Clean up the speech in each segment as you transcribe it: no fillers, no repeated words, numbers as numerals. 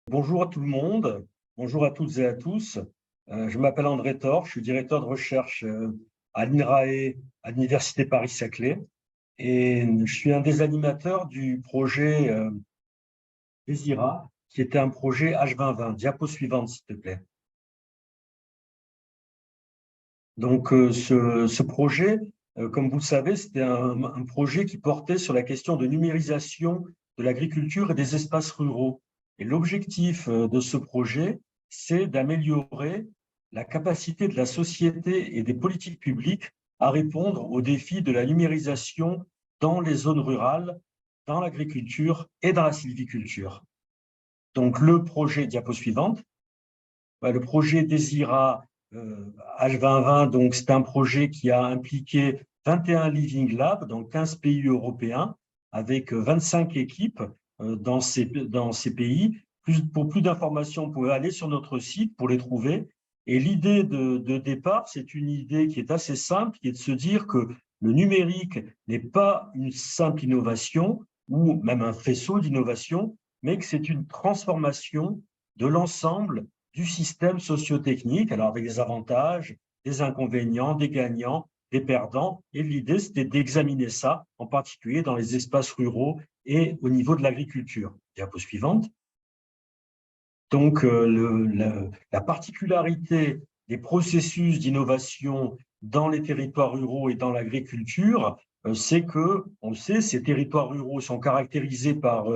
Bonjour à tout le monde, bonjour à toutes et à tous. Je m'appelle André Thor, je suis directeur de recherche à l'INRAE, à l'Université Paris-Saclay, et je suis un des animateurs du projet DESIRA, qui était un projet H2020. Diapo suivante, s'il te plaît. Donc, ce projet, comme vous le savez, c'était un projet qui portait sur la question de numérisation de l'agriculture et des espaces ruraux. Et l'objectif de ce projet, c'est d'améliorer la capacité de la société et des politiques publiques à répondre aux défis de la numérisation dans les zones rurales, dans l'agriculture et dans la sylviculture. Donc, le projet, diapo suivante, le projet DESIRA H2020, donc c'est un projet qui a impliqué 21 Living Labs dans 15 pays européens, avec 25 équipes dans ces pays. Pour plus d'informations, vous pouvez aller sur notre site pour les trouver. Et l'idée de départ, c'est une idée qui est assez simple, qui est de se dire que le numérique n'est pas une simple innovation ou même un faisceau d'innovation, mais que c'est une transformation de l'ensemble du système socio-technique, alors avec des avantages, des inconvénients, des gagnants, des perdants. Et l'idée, c'était d'examiner ça, en particulier dans les espaces ruraux et au niveau de l'agriculture. Diapo suivante. Donc, la particularité des processus d'innovation dans les territoires ruraux et dans l'agriculture, c'est que, on le sait, ces territoires ruraux sont caractérisés par,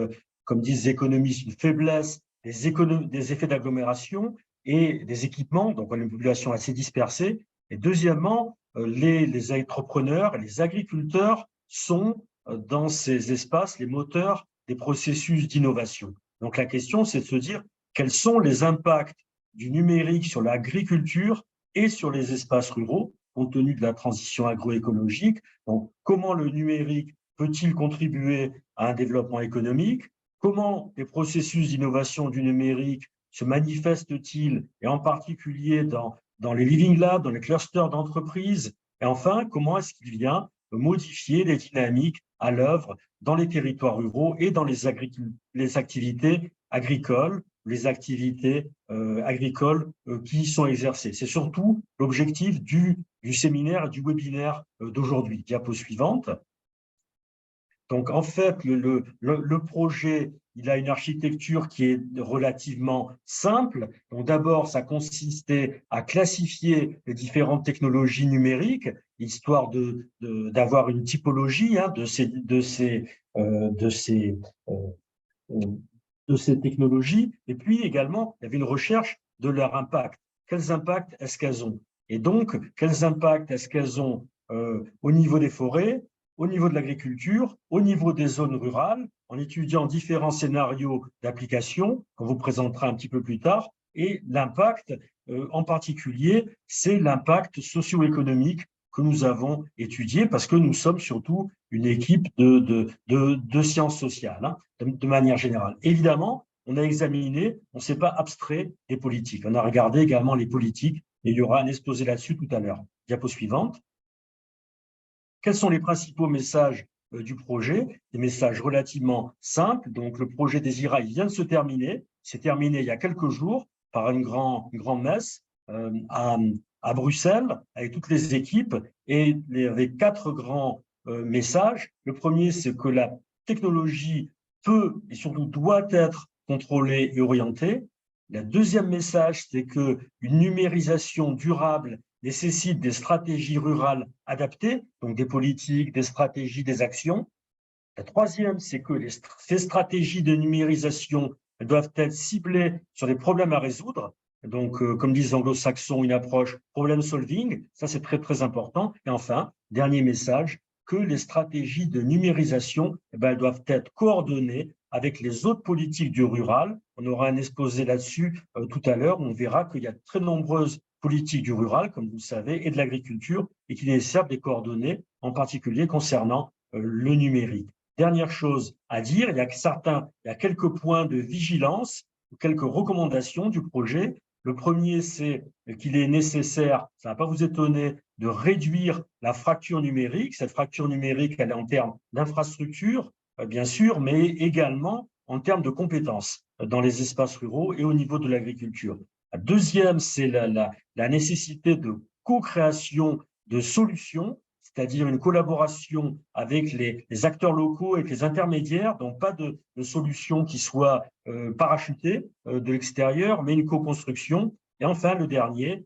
comme disent les économistes, une faiblesse des effets d'agglomération et des équipements, donc on a une population assez dispersée. Et deuxièmement, les entrepreneurs, les agriculteurs sont dans ces espaces les moteurs des processus d'innovation. Donc la question, c'est de se dire quels sont les impacts du numérique sur l'agriculture et sur les espaces ruraux, compte tenu de la transition agroécologique. Donc, comment le numérique peut-il contribuer à un développement économique? Comment les processus d'innovation du numérique se manifestent-ils, et en particulier dans les living labs, dans les clusters d'entreprises? Et enfin, comment est-ce qu'il vient modifier les dynamiques à l'œuvre dans les territoires ruraux et dans les activités agricoles, les activités agricoles qui y sont exercées. C'est surtout l'objectif du séminaire et du webinaire d'aujourd'hui. Diapo suivante. Donc, en fait, le projet, il a une architecture qui est relativement simple. Donc, d'abord, ça consistait à classifier les différentes technologies numériques, histoire d'avoir une typologie de ces technologies. Et puis également, il y avait une recherche de leur impact. Quels impacts est-ce qu'elles ont? Et donc, quels impacts est-ce qu'elles ont au niveau des forêts, au niveau de l'agriculture, au niveau des zones rurales, en étudiant différents scénarios d'application qu'on vous présentera un petit peu plus tard. Et l'impact, en particulier, c'est l'impact socio-économique que nous avons étudié parce que nous sommes surtout une équipe de sciences sociales, hein, de manière générale. Évidemment, on a examiné, on ne s'est pas abstrait des politiques. On a regardé également les politiques et il y aura un exposé là-dessus tout à l'heure. Diapo suivante. Quels sont les principaux messages du projet? Des messages relativement simples. Donc, le projet DESIRA, il vient de se terminer. C'est terminé il y a quelques jours par une grande messe à Bruxelles avec toutes les équipes et avec 4 grands messages. Le premier, c'est que la technologie peut et surtout doit être contrôlée et orientée. Le deuxième message, c'est qu'une numérisation durable nécessite des stratégies rurales adaptées, donc des politiques, des stratégies, des actions. La troisième, c'est que ces stratégies de numérisation doivent être ciblées sur les problèmes à résoudre. Donc, comme disent les anglo-saxons, une approche problem solving, ça c'est très très important. Et enfin, dernier message, que les stratégies de numérisation elles doivent être coordonnées avec les autres politiques du rural. On aura un exposé là-dessus tout à l'heure. On verra qu'il y a de très nombreuses politiques du rural, comme vous le savez, et de l'agriculture, et qu'il est nécessaire de les coordonner, en particulier concernant le numérique. Dernière chose à dire, il y a quelques points de vigilance, quelques recommandations du projet. Le premier, c'est qu'il est nécessaire, ça ne va pas vous étonner, de réduire la fracture numérique. Cette fracture numérique, elle est en termes d'infrastructure, bien sûr, mais également en termes de compétences. dans les espaces ruraux et au niveau de l'agriculture. La deuxième, c'est la nécessité de co-création de solutions, c'est-à-dire une collaboration avec les acteurs locaux et les intermédiaires, donc pas de solutions qui soient parachutées de l'extérieur, mais une co-construction. Et enfin, le dernier,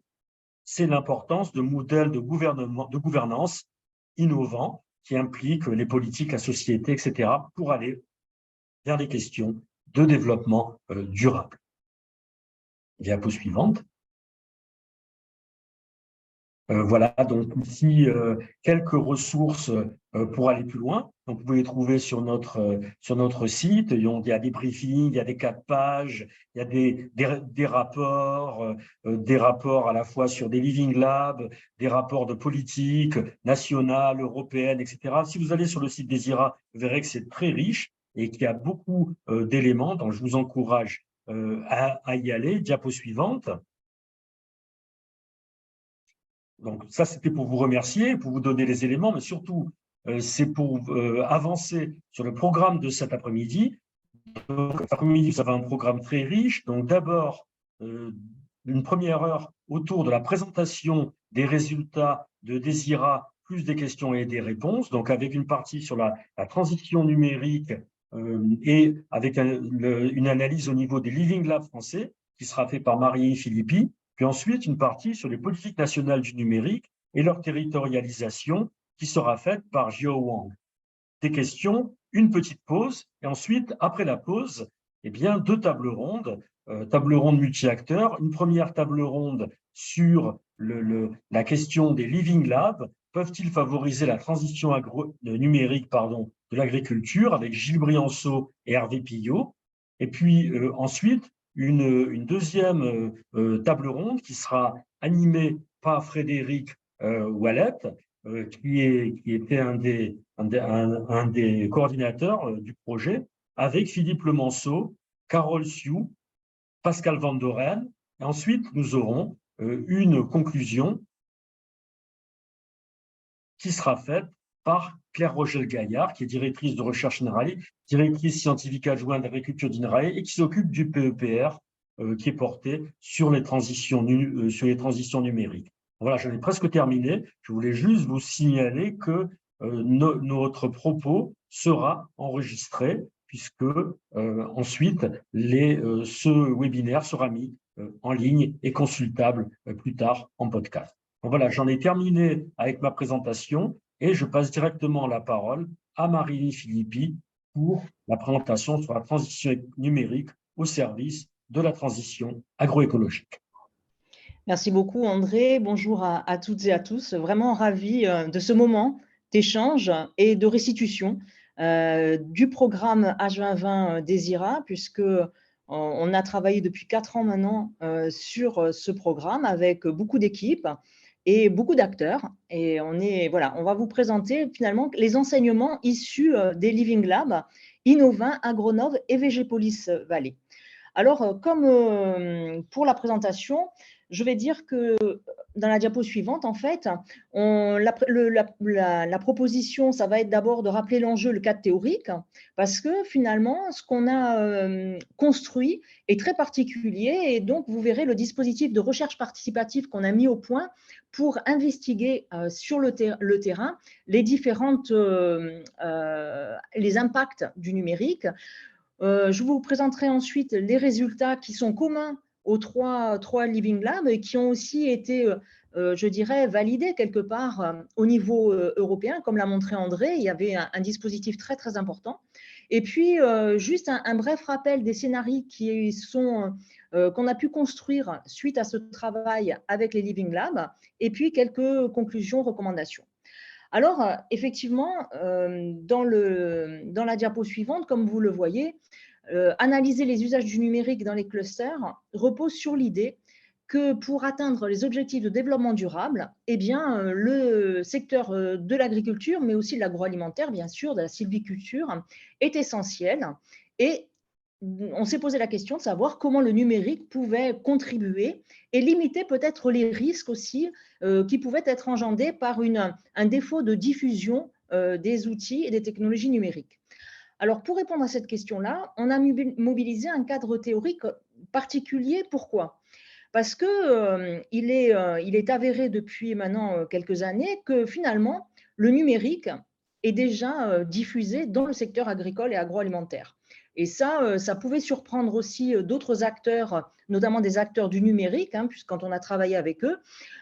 c'est l'importance de modèles de gouvernance innovants qui impliquent les politiques, la société, etc., pour aller vers des questions de développement durable. Diapo suivante. Voilà, donc ici, quelques ressources pour aller plus loin. Donc, vous pouvez les trouver sur notre site. Il y a des briefings, il y a des 4 pages, il y a des rapports à la fois sur des Living Labs, des rapports de politique nationale, européenne, etc. Si vous allez sur le site des IRA, vous verrez que c'est très riche et qu'il y a beaucoup d'éléments. Donc, je vous encourage à y aller. Diapo suivante. Donc ça, c'était pour vous remercier, pour vous donner les éléments, mais surtout, c'est pour avancer sur le programme de cet après-midi. Donc, cet après-midi, vous avez un programme très riche. Donc d'abord, une première heure autour de la présentation des résultats de Désira, plus des questions et des réponses, donc avec une partie sur la transition numérique et avec une analyse au niveau des Living Labs français, qui sera fait par Marie Philippi. Puis ensuite, une partie sur les politiques nationales du numérique et leur territorialisation qui sera faite par Jiao Wang. Des questions, une petite pause, et ensuite, après la pause, eh bien, 2 tables rondes multi-acteurs. Une première table ronde sur la question des Living Labs. Peuvent-ils favoriser la transition numérique de l'agriculture avec Gilles Brianceau et Hervé Pillot. Et puis ensuite, une deuxième table ronde qui sera animée par Frédéric Wallet, qui était un des coordinateurs du projet, avec Philippe Lemanceau, Carole Sioux, Pascal Van Doren. Et ensuite, nous aurons une conclusion qui sera faite par Claire Rochelle Gaillard, qui est directrice de recherche INRAE, directrice scientifique adjointe d'agriculture d'INRAE et qui s'occupe du PEPR qui est porté sur les transitions numériques. Voilà, j'en ai presque terminé. Je voulais juste vous signaler que notre propos sera enregistré puisque ensuite ce webinaire sera mis en ligne et consultable plus tard en podcast. Donc voilà, j'en ai terminé avec ma présentation et je passe directement la parole à Marie Philippi pour la présentation sur la transition numérique au service de la transition agroécologique. Merci beaucoup André, bonjour à toutes et à tous. Vraiment ravi de ce moment d'échange et de restitution du programme H2020 Désira, puisque on a travaillé depuis 4 ans maintenant sur ce programme avec beaucoup d'équipes et beaucoup d'acteurs. Et on va vous présenter finalement les enseignements issus des Living Labs, Innova, Agronov et VGPolis Valley. Alors, comme pour la présentation, je vais dire que dans la diapo suivante, en fait, la proposition, ça va être d'abord de rappeler l'enjeu, le cadre théorique, parce que finalement, ce qu'on a construit est très particulier et donc vous verrez le dispositif de recherche participative qu'on a mis au point pour investiguer sur le terrain les les impacts du numérique. Je vous présenterai ensuite les résultats qui sont communs aux trois Living Labs et qui ont aussi été, je dirais, validés quelque part au niveau européen. Comme l'a montré André, il y avait un dispositif très, très important. Et puis, juste un bref rappel des scénarios qu'on a pu construire suite à ce travail avec les Living Labs et puis quelques conclusions, recommandations. Alors, effectivement, dans la diapo suivante, comme vous le voyez, analyser les usages du numérique dans les clusters repose sur l'idée que pour atteindre les objectifs de développement durable, eh bien, le secteur de l'agriculture, mais aussi de l'agroalimentaire, bien sûr, de la sylviculture, est essentiel. Et on s'est posé la question de savoir comment le numérique pouvait contribuer et limiter peut-être les risques aussi qui pouvaient être engendrés par un défaut de diffusion des outils et des technologies numériques. Alors, pour répondre à cette question-là, on a mobilisé un cadre théorique particulier. Pourquoi? Parce que il est avéré depuis maintenant quelques années que finalement, le numérique est déjà diffusé dans le secteur agricole et agroalimentaire. Et ça pouvait surprendre aussi d'autres acteurs, notamment des acteurs du numérique, hein, puisque quand on a travaillé avec eux.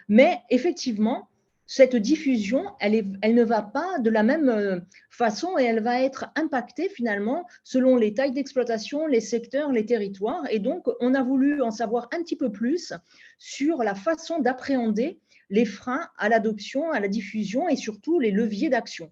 Mais effectivement, cette diffusion, elle ne va pas de la même façon et elle va être impactée finalement selon les tailles d'exploitation, les secteurs, les territoires. Et donc, on a voulu en savoir un petit peu plus sur la façon d'appréhender les freins à l'adoption, à la diffusion et surtout les leviers d'action.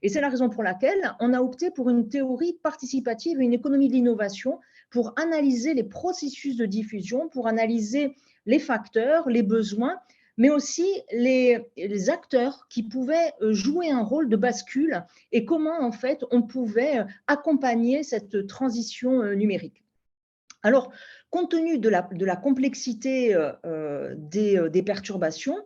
Et c'est la raison pour laquelle on a opté pour une théorie participative et une économie de l'innovation pour analyser les processus de diffusion, pour analyser les facteurs, les besoins, mais aussi les acteurs qui pouvaient jouer un rôle de bascule et comment en fait on pouvait accompagner cette transition numérique. Alors, compte tenu de la complexité des perturbations,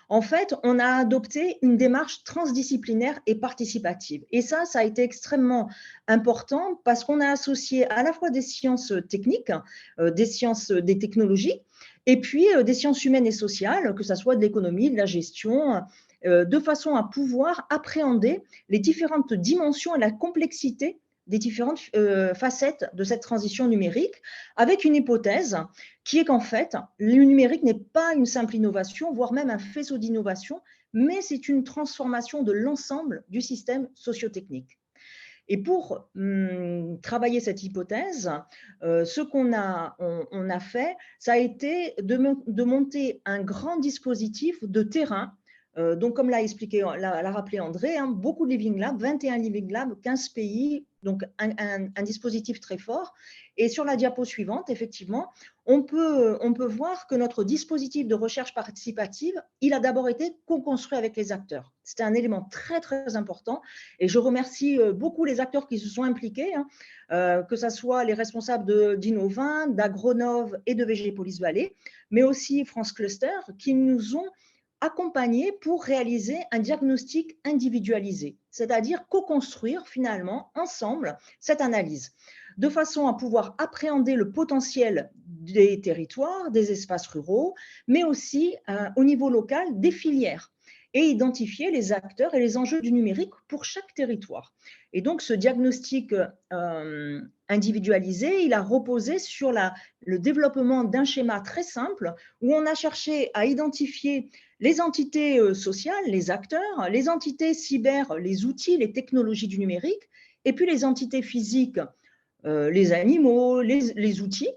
en fait, on a adopté une démarche transdisciplinaire et participative. Et ça a été extrêmement important parce qu'on a associé à la fois des sciences techniques, des sciences des technologies, et puis des sciences humaines et sociales, que ce soit de l'économie, de la gestion, de façon à pouvoir appréhender les différentes dimensions et la complexité des différentes facettes de cette transition numérique, avec une hypothèse qui est qu'en fait, le numérique n'est pas une simple innovation, voire même un faisceau d'innovation, mais c'est une transformation de l'ensemble du système socio-technique. Et pour travailler cette hypothèse, ce qu'on a fait, ça a été de monter un grand dispositif de terrain. Donc, comme l'a rappelé André, hein, beaucoup de Living Labs, 21 Living Labs, 15 pays, donc un dispositif très fort. Et sur la diapo suivante, effectivement, on peut voir que notre dispositif de recherche participative, il a d'abord été co-construit avec les acteurs. C'était un élément très, très important. Et je remercie beaucoup les acteurs qui se sont impliqués, hein, que ce soit les responsables d'Innovin, d'Agronov et de VG Police Vallée, mais aussi France Cluster, qui nous ont accompagnés pour réaliser un diagnostic individualisé, c'est-à-dire co-construire finalement ensemble cette analyse, de façon à pouvoir appréhender le potentiel des territoires, des espaces ruraux, mais aussi au niveau local des filières et identifier les acteurs et les enjeux du numérique pour chaque territoire. Et donc, ce diagnostic individualisé, il a reposé sur le développement d'un schéma très simple où on a cherché à identifier les entités sociales, les acteurs, les entités cyber, les outils, les technologies du numérique, et puis les entités physiques, les animaux, les outils,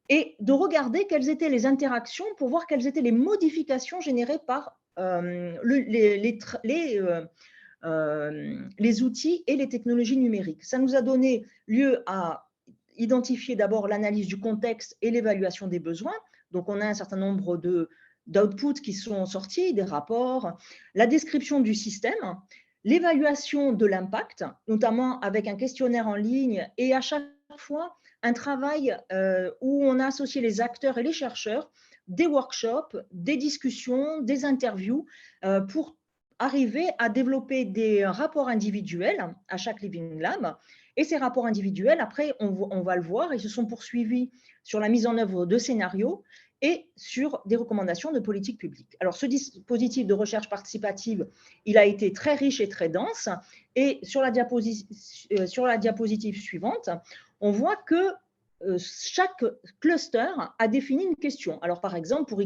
et de regarder quelles étaient les interactions pour voir quelles étaient les modifications générées par les outils et les technologies numériques. Ça nous a donné lieu à identifier d'abord l'analyse du contexte et l'évaluation des besoins. Donc, on a un certain nombre d'outputs qui sont sortis, des rapports, la description du système, l'évaluation de l'impact, notamment avec un questionnaire en ligne et à chaque fois un travail où on a associé les acteurs et les chercheurs, des workshops, des discussions, des interviews pour arriver à développer des rapports individuels à chaque Living Lab. Et ces rapports individuels, après, on va le voir, ils se sont poursuivis sur la mise en œuvre de scénarios et sur des recommandations de politique publique. Alors, ce dispositif de recherche participative, il a été très riche et très dense. Et sur la diapositive suivante, on voit que chaque cluster a défini une question. Alors, par exemple, pour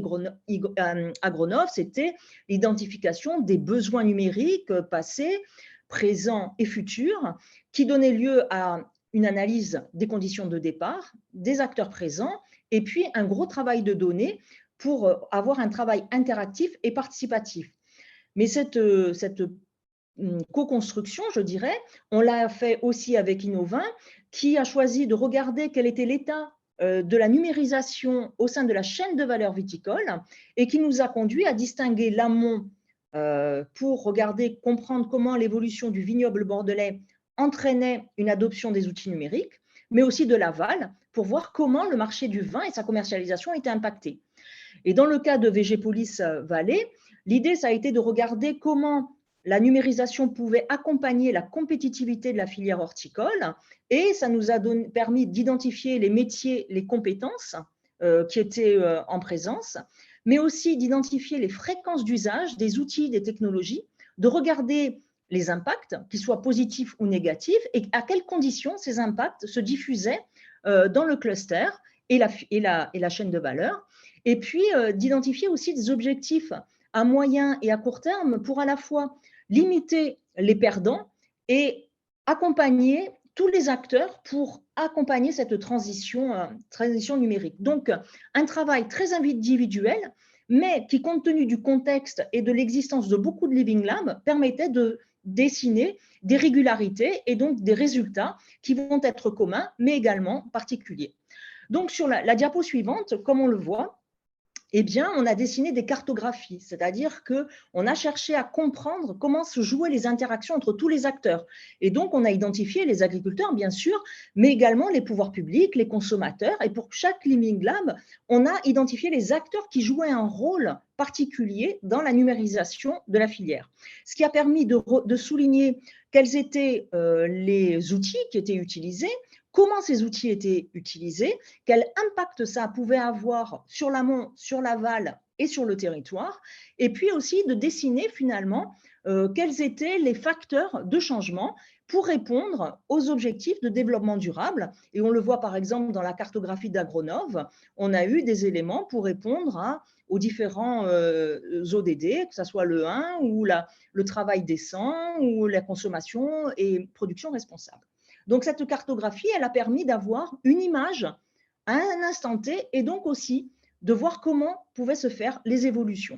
Agronov, c'était l'identification des besoins numériques passés, présents et futurs, qui donnait lieu à une analyse des conditions de départ, des acteurs présents, et puis un gros travail de données pour avoir un travail interactif et participatif. Mais cette co-construction, je dirais, on l'a fait aussi avec Innovin, qui a choisi de regarder quel était l'état de la numérisation au sein de la chaîne de valeur viticole et qui nous a conduit à distinguer l'amont pour regarder, comprendre comment l'évolution du vignoble bordelais entraînait une adoption des outils numériques, mais aussi de l'aval pour voir comment le marché du vin et sa commercialisation étaient impactés. Et dans le cas de VG Police Vallée, l'idée, ça a été de regarder comment la numérisation pouvait accompagner la compétitivité de la filière horticole et ça nous a permis d'identifier les métiers, les compétences qui étaient en présence, mais aussi d'identifier les fréquences d'usage des outils, des technologies, de regarder les impacts, qu'ils soient positifs ou négatifs, et à quelles conditions ces impacts se diffusaient dans le cluster et la chaîne de valeur, et puis d'identifier aussi des objectifs à moyen et à court terme pour à la fois limiter les perdants et accompagner tous les acteurs pour accompagner cette transition numérique. Donc, un travail très individuel, mais qui, compte tenu du contexte et de l'existence de beaucoup de Living Labs, permettait de dessiner des régularités et donc des résultats qui vont être communs, mais également particuliers. Donc, sur la diapo suivante, comme on le voit, eh bien, on a dessiné des cartographies, c'est-à-dire qu'on a cherché à comprendre comment se jouaient les interactions entre tous les acteurs. Et donc, on a identifié les agriculteurs, bien sûr, mais également les pouvoirs publics, les consommateurs. Et pour chaque Living Lab, on a identifié les acteurs qui jouaient un rôle particulier dans la numérisation de la filière. Ce qui a permis de souligner quels étaient les outils qui étaient utilisés, comment ces outils étaient utilisés, quel impact ça pouvait avoir sur l'amont, sur l'aval et sur le territoire, et puis aussi de dessiner finalement quels étaient les facteurs de changement pour répondre aux objectifs de développement durable. Et on le voit par exemple dans la cartographie d'Agronov, on a eu des éléments pour répondre aux différents ODD, que ce soit le 1 ou le travail décent ou la consommation et production responsable. Donc, cette cartographie, elle a permis d'avoir une image à un instant T et donc aussi de voir comment pouvaient se faire les évolutions.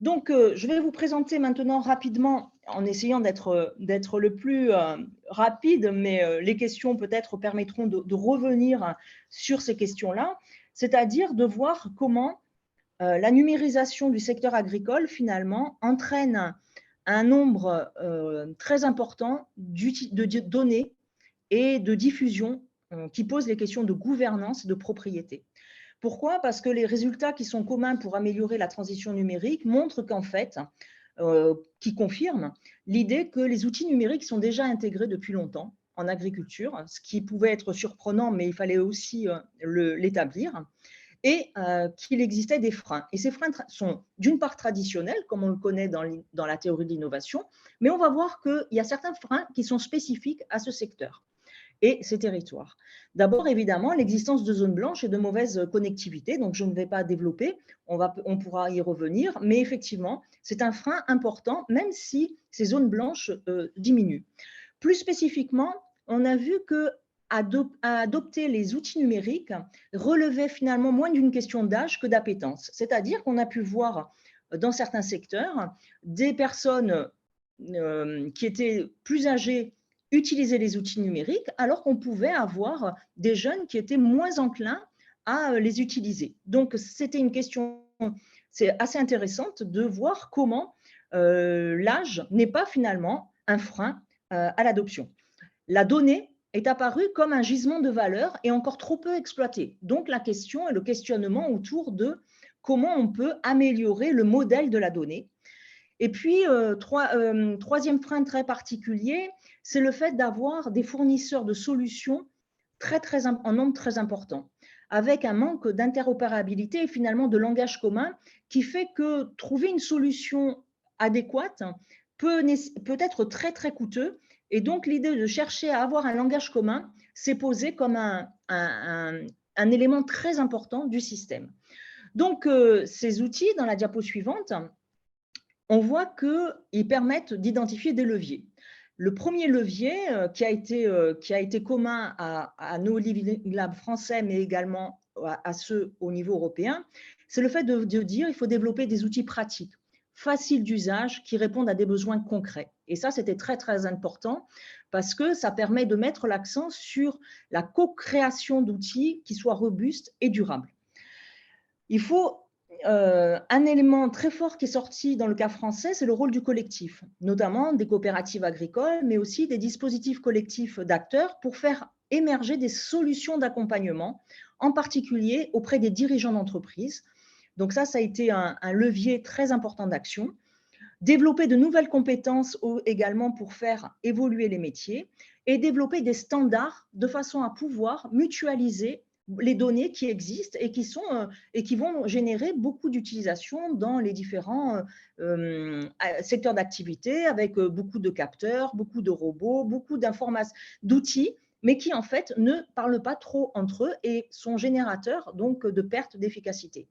Donc, je vais vous présenter maintenant rapidement, en essayant d'être le plus rapide, mais les questions peut-être permettront de revenir sur ces questions-là, c'est-à-dire de voir comment la numérisation du secteur agricole, finalement, entraîne un nombre très important de données et de diffusion qui posent les questions de gouvernance et de propriété. Pourquoi? Parce que les résultats qui sont communs pour améliorer la transition numérique montrent qu'en fait, qui confirment l'idée que les outils numériques sont déjà intégrés depuis longtemps en agriculture, ce qui pouvait être surprenant, mais il fallait aussi l'établir, et qu'il existait des freins. Et ces freins sont d'une part traditionnels, comme on le connaît dans la théorie de l'innovation, mais on va voir qu'il y a certains freins qui sont spécifiques à ce secteur et ces territoires. D'abord, évidemment, l'existence de zones blanches et de mauvaise connectivité, donc je ne vais pas développer, on pourra y revenir, mais effectivement, c'est un frein important, même si ces zones blanches diminuent. Plus spécifiquement, on a vu que adopter les outils numériques relevait finalement moins d'une question d'âge que d'appétence. C'est-à-dire qu'on a pu voir dans certains secteurs des personnes qui étaient plus âgées utiliser les outils numériques, alors qu'on pouvait avoir des jeunes qui étaient moins enclins à les utiliser. Donc, c'était une question, c'est assez intéressante de voir comment l'âge n'est pas finalement un frein à l'adoption. La donnée est apparue comme un gisement de valeur et encore trop peu exploité. Donc, la question et le questionnement autour de comment on peut améliorer le modèle de la donnée. Et puis, troisième frein très particulier, c'est le fait d'avoir des fournisseurs de solutions en nombre très important, avec un manque d'interopérabilité et finalement de langage commun qui fait que trouver une solution adéquate peut être très, très coûteux. Et donc, l'idée de chercher à avoir un langage commun s'est posée comme un élément très important du système. Donc, ces outils, dans la diapo suivante, on voit qu'ils permettent d'identifier des leviers. Le premier levier qui a été commun à nos Living Labs français, mais également à ceux au niveau européen, c'est le fait de dire qu'il faut développer des outils pratiques, faciles d'usage, qui répondent à des besoins concrets. Et ça, c'était très, très important parce que ça permet de mettre l'accent sur la co-création d'outils qui soient robustes et durables. Il faut un élément très fort qui est sorti dans le cas français, c'est le rôle du collectif, notamment des coopératives agricoles, mais aussi des dispositifs collectifs d'acteurs pour faire émerger des solutions d'accompagnement, en particulier auprès des dirigeants d'entreprise. Donc ça a été un levier très important d'action. développer de nouvelles compétences également pour faire évoluer les métiers et développer des standards de façon à pouvoir mutualiser les données qui existent et qui vont générer beaucoup d'utilisation dans les différents secteurs d'activité avec beaucoup de capteurs, beaucoup de robots, beaucoup d'informations, d'outils, mais qui en fait ne parlent pas trop entre eux et sont générateurs donc de perte d'efficacité.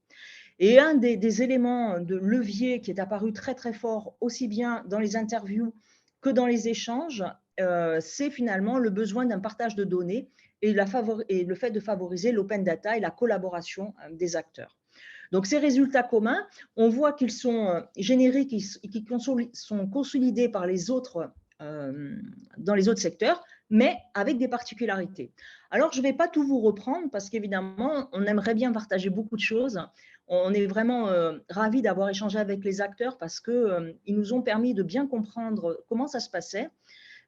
Et un des éléments de levier qui est apparu très très fort, aussi bien dans les interviews que dans les échanges, c'est finalement le besoin d'un partage de données et le fait de favoriser l'open data et la collaboration des acteurs. Donc, ces résultats communs, on voit qu'ils sont génériques et qui sont consolidés par les autres, dans les autres secteurs, mais avec des particularités. Alors, je ne vais pas tout vous reprendre parce qu'évidemment, on aimerait bien partager beaucoup de choses. On est vraiment ravis d'avoir échangé avec les acteurs parce qu'ils nous ont permis de bien comprendre comment ça se passait.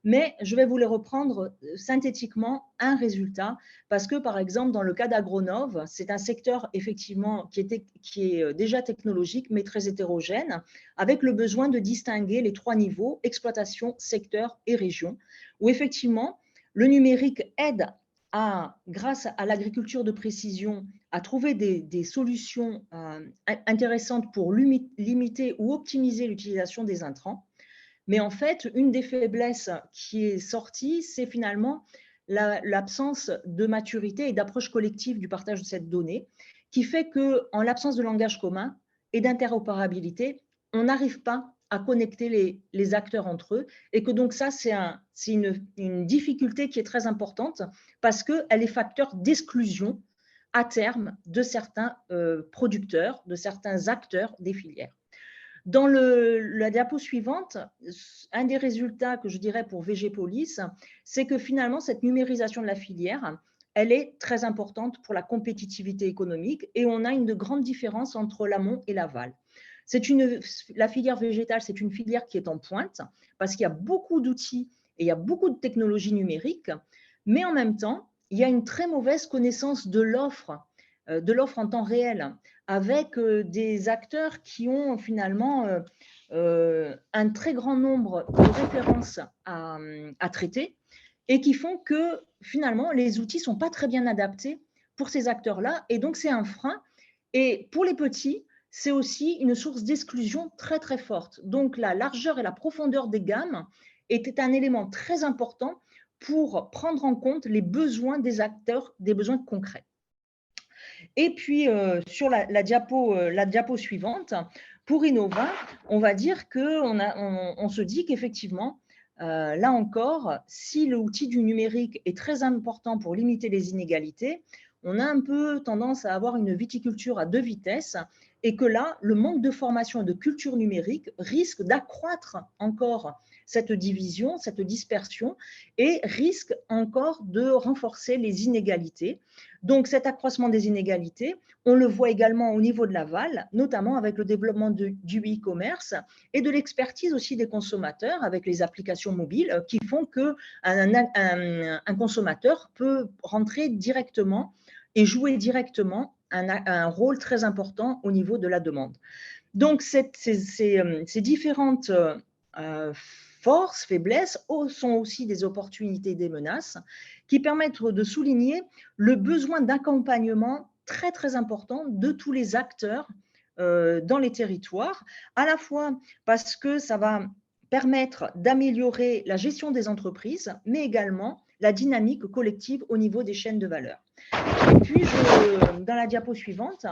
Mais je vais vous les reprendre synthétiquement un résultat parce que, par exemple, dans le cas d'Agronov, c'est un secteur effectivement qui est déjà technologique mais très hétérogène, avec le besoin de distinguer les 3 niveaux, exploitation, secteur et région, où effectivement, le numérique aide grâce à l'agriculture de précision, à trouver des solutions intéressantes pour limiter ou optimiser l'utilisation des intrants. Mais en fait, une des faiblesses qui est sortie, c'est finalement l'absence de maturité et d'approche collective du partage de cette donnée, qui fait qu'en l'absence de langage commun et d'interopérabilité, on n'arrive pas à connecter les acteurs entre eux et que donc ça, c'est une difficulté qui est très importante parce qu'elle est facteur d'exclusion à terme de certains producteurs, de certains acteurs des filières. Dans la diapo suivante, un des résultats que je dirais pour VG-Police, c'est que finalement, cette numérisation de la filière, elle est très importante pour la compétitivité économique et on a une grande différence entre l'amont et l'aval. La filière végétale, c'est une filière qui est en pointe parce qu'il y a beaucoup d'outils et il y a beaucoup de technologies numériques, mais en même temps, il y a une très mauvaise connaissance de l'offre en temps réel, avec des acteurs qui ont finalement un très grand nombre de références à traiter et qui font que finalement les outils ne sont pas très bien adaptés pour ces acteurs-là et donc c'est un frein. Et pour les petits, c'est aussi une source d'exclusion très très forte. Donc la largeur et la profondeur des gammes était un élément très important pour prendre en compte les besoins des acteurs, des besoins concrets. Et puis, sur la diapo suivante, pour Innova, on va dire on se dit qu'effectivement, là encore, si l'outil du numérique est très important pour limiter les inégalités, on a un peu tendance à avoir une viticulture à 2 vitesses et que là, le manque de formation et de culture numérique risque d'accroître encore cette division, cette dispersion et risque encore de renforcer les inégalités. Donc, cet accroissement des inégalités, on le voit également au niveau de l'aval, notamment avec le développement du e-commerce et de l'expertise aussi des consommateurs avec les applications mobiles qui font qu'un consommateur peut rentrer directement et jouer directement un rôle très important au niveau de la demande. Donc, ces différentes forces, faiblesses sont aussi des opportunités, des menaces qui permettent de souligner le besoin d'accompagnement très, très important de tous les acteurs dans les territoires, à la fois parce que ça va permettre d'améliorer la gestion des entreprises, mais également la dynamique collective au niveau des chaînes de valeur. Et puis, dans la diapo suivante,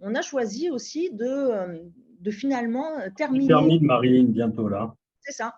on a choisi aussi de finalement terminer… Il termine, Marilyn, bientôt là. C'est ça.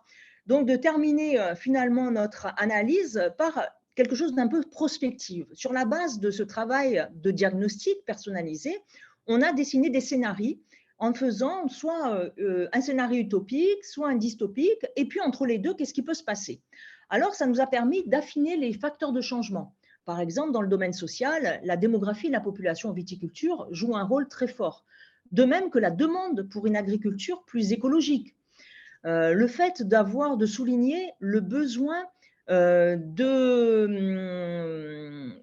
Donc, de terminer finalement notre analyse par quelque chose d'un peu prospectif. Sur la base de ce travail de diagnostic personnalisé, on a dessiné des scénarios en faisant soit un scénario utopique, soit un dystopique, et puis entre les deux, qu'est-ce qui peut se passer? Alors, ça nous a permis d'affiner les facteurs de changement. Par exemple, dans le domaine social, la démographie de la population en viticulture joue un rôle très fort. De même que la demande pour une agriculture plus écologique. Le fait de souligner le besoin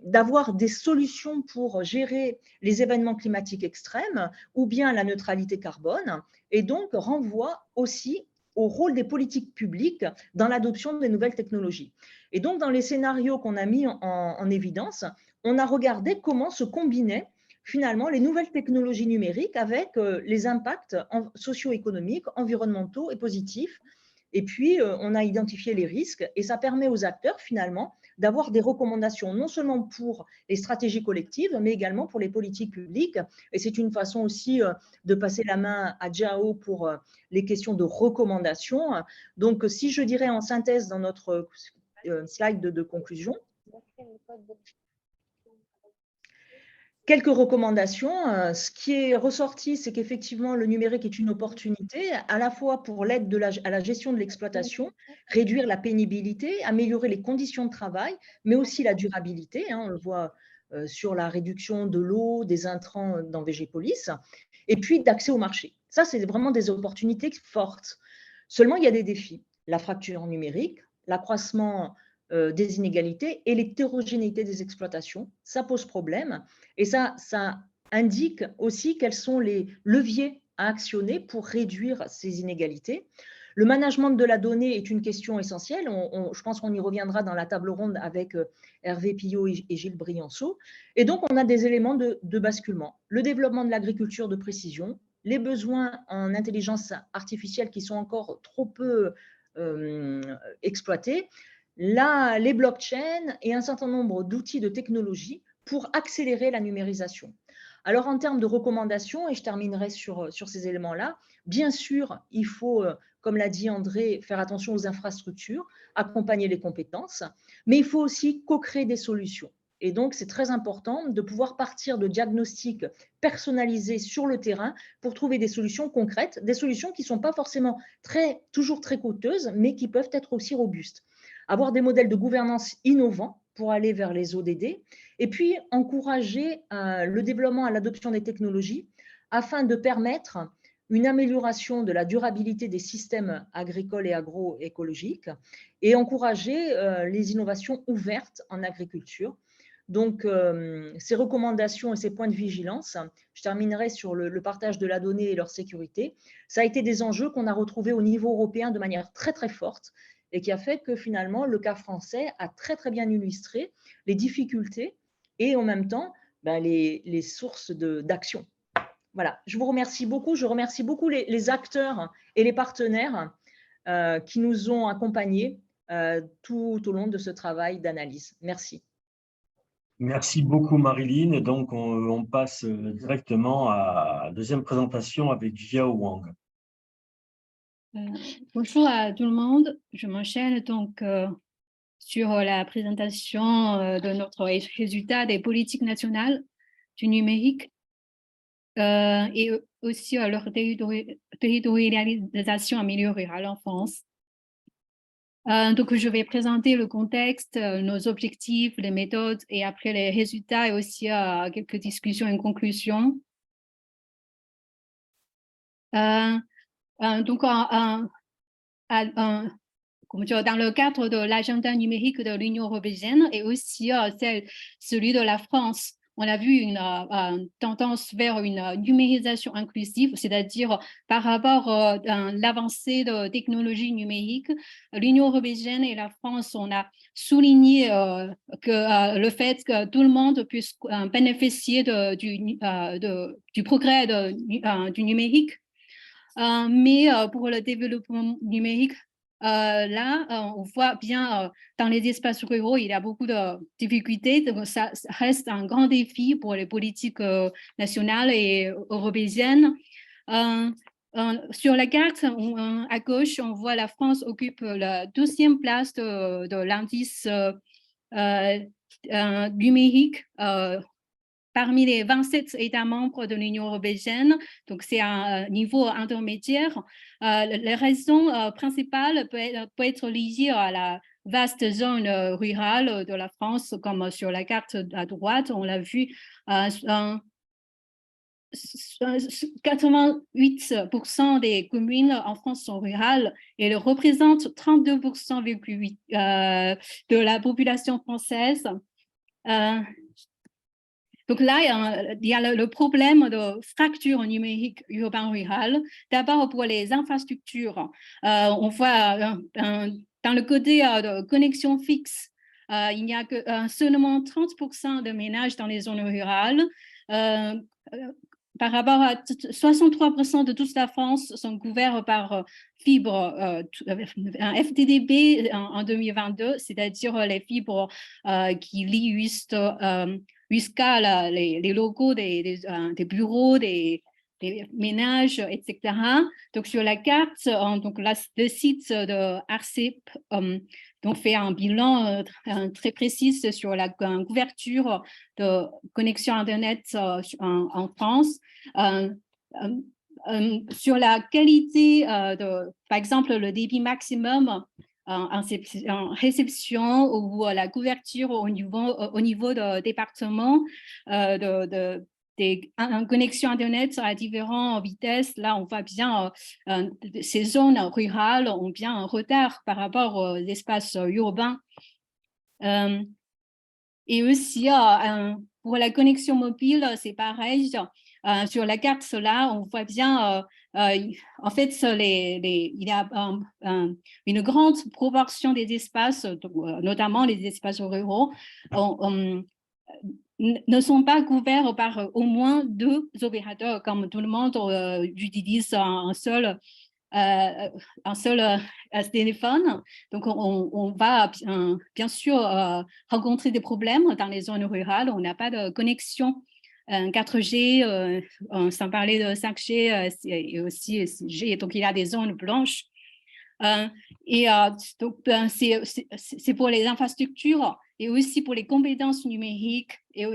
d'avoir des solutions pour gérer les événements climatiques extrêmes ou bien la neutralité carbone, et donc renvoie aussi au rôle des politiques publiques dans l'adoption des nouvelles technologies. Et donc, dans les scénarios qu'on a mis en évidence, on a regardé comment se combinaient finalement les nouvelles technologies numériques avec les impacts socio-économiques, environnementaux et positifs. Et puis, on a identifié les risques et ça permet aux acteurs finalement d'avoir des recommandations non seulement pour les stratégies collectives, mais également pour les politiques publiques. Et c'est une façon aussi de passer la main à Jao pour les questions de recommandations. Donc, si je dirais en synthèse dans notre slide de conclusion, quelques recommandations. Ce qui est ressorti, c'est qu'effectivement, le numérique est une opportunité, à la fois pour l'aide à la gestion de l'exploitation, réduire la pénibilité, améliorer les conditions de travail, mais aussi la durabilité. On le voit sur la réduction de l'eau, des intrants dans Végépolis, et puis d'accès au marché. Ça, c'est vraiment des opportunités fortes. Seulement, il y a des défis. La fracture numérique, l'accroissement des inégalités et l'hétérogénéité des exploitations. Ça pose problème. Et ça indique aussi quels sont les leviers à actionner pour réduire ces inégalités. Le management de la donnée est une question essentielle. Je pense qu'on y reviendra dans la table ronde avec Hervé Pillot et Gilles Brianceau. Et donc, on a des éléments de basculement. Le développement de l'agriculture de précision, les besoins en intelligence artificielle qui sont encore trop peu exploités, les blockchains et un certain nombre d'outils de technologie pour accélérer la numérisation. Alors, en termes de recommandations, et je terminerai sur ces éléments-là, bien sûr, il faut, comme l'a dit André, faire attention aux infrastructures, accompagner les compétences, mais il faut aussi co-créer des solutions. Et donc, c'est très important de pouvoir partir de diagnostics personnalisés sur le terrain pour trouver des solutions concrètes, des solutions qui ne sont pas forcément toujours très coûteuses, mais qui peuvent être aussi robustes. Avoir des modèles de gouvernance innovants pour aller vers les ODD, et puis encourager le développement à l'adoption des technologies afin de permettre une amélioration de la durabilité des systèmes agricoles et agroécologiques et encourager les innovations ouvertes en agriculture. Donc, ces recommandations et ces points de vigilance, je terminerai sur le partage de la donnée et leur sécurité. Ça a été des enjeux qu'on a retrouvés au niveau européen de manière très, très forte et qui a fait que finalement, le cas français a très, très bien illustré les difficultés et en même temps les sources d'action. Voilà, je vous remercie beaucoup. Je remercie beaucoup les acteurs et les partenaires qui nous ont accompagnés tout au long de ce travail d'analyse. Merci. Merci beaucoup, Marilyn. Et donc, on passe directement à la deuxième présentation avec Jiao Wang. Bonjour à tout le monde. Je m'enchaîne donc sur la présentation de notre résultat des politiques nationales du numérique et aussi leur territorialisation en milieu rural en France. Donc, je vais présenter le contexte, nos objectifs, les méthodes et après les résultats et aussi quelques discussions et conclusions. Donc, dans le cadre de l'agenda numérique de l'Union européenne et aussi celui de la France, on a vu une tendance vers une numérisation inclusive, c'est-à-dire par rapport à l'avancée de technologies numériques, l'Union européenne et la France, on a souligné que le fait que tout le monde puisse bénéficier du progrès du numérique. Mais pour le développement numérique, là, on voit bien dans les espaces ruraux, il y a beaucoup de difficultés. Donc, ça reste un grand défi pour les politiques nationales et européennes. Sur la carte, à gauche, on voit la France occupe la 12e place de l'indice numérique parmi les 27 États membres de l'Union européenne, donc c'est un niveau intermédiaire. Les raisons principales peut être liées à la vaste zone rurale de la France, comme sur la carte à droite, on l'a vu, 88% des communes en France sont rurales et elles représentent 32,8% de la population française. Donc là, il y a le problème de fracture numérique urbain-rural. D'abord, pour les infrastructures, on voit dans le côté de connexion fixe, il n'y a que seulement 30% de ménages dans les zones rurales. Par rapport à 63% de toute la France sont couverts par fibre, un FTTB en 2022, c'est-à-dire les fibres qui lient jusqu'à les locaux des bureaux, des ménages, etc. Donc, sur la carte, donc là, le site de ARCEP donc fait un bilan très précis sur la couverture de connexion Internet en France. Sur la qualité par exemple, le débit maximum en réception ou la couverture au niveau de département des connexions Internet à différentes vitesses. Là, on voit bien ces zones rurales ont bien un retard par rapport aux espaces urbains. Et aussi, pour la connexion mobile, c'est pareil. Sur la carte, là, on voit bien, en fait, il y a une grande proportion des espaces, notamment les espaces ruraux, ne sont pas couverts par au moins 2 opérateurs, comme tout le monde utilise un seul téléphone. Donc, on va bien sûr rencontrer des problèmes dans les zones rurales. On n'a pas de connexion 4G, sans parler de 5G et aussi 6G. Donc, il y a des zones blanches. Donc, c'est pour les infrastructures et aussi pour les compétences numériques et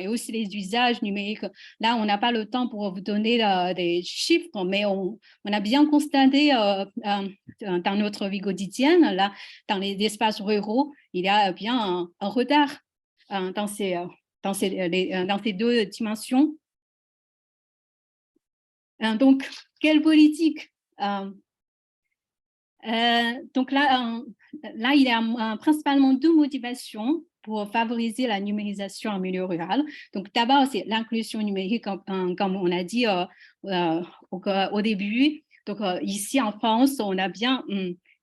aussi les usages numériques. Là, on n'a pas le temps pour vous donner des chiffres, mais on a bien constaté dans notre vie quotidienne, là, dans les espaces ruraux, il y a bien un retard dans ces 2 dimensions. Donc, quelle politique donc là, il y a principalement 2 motivations pour favoriser la numérisation en milieu rural. Donc d'abord, c'est l'inclusion numérique, comme on a dit au début. Donc ici en France, on a bien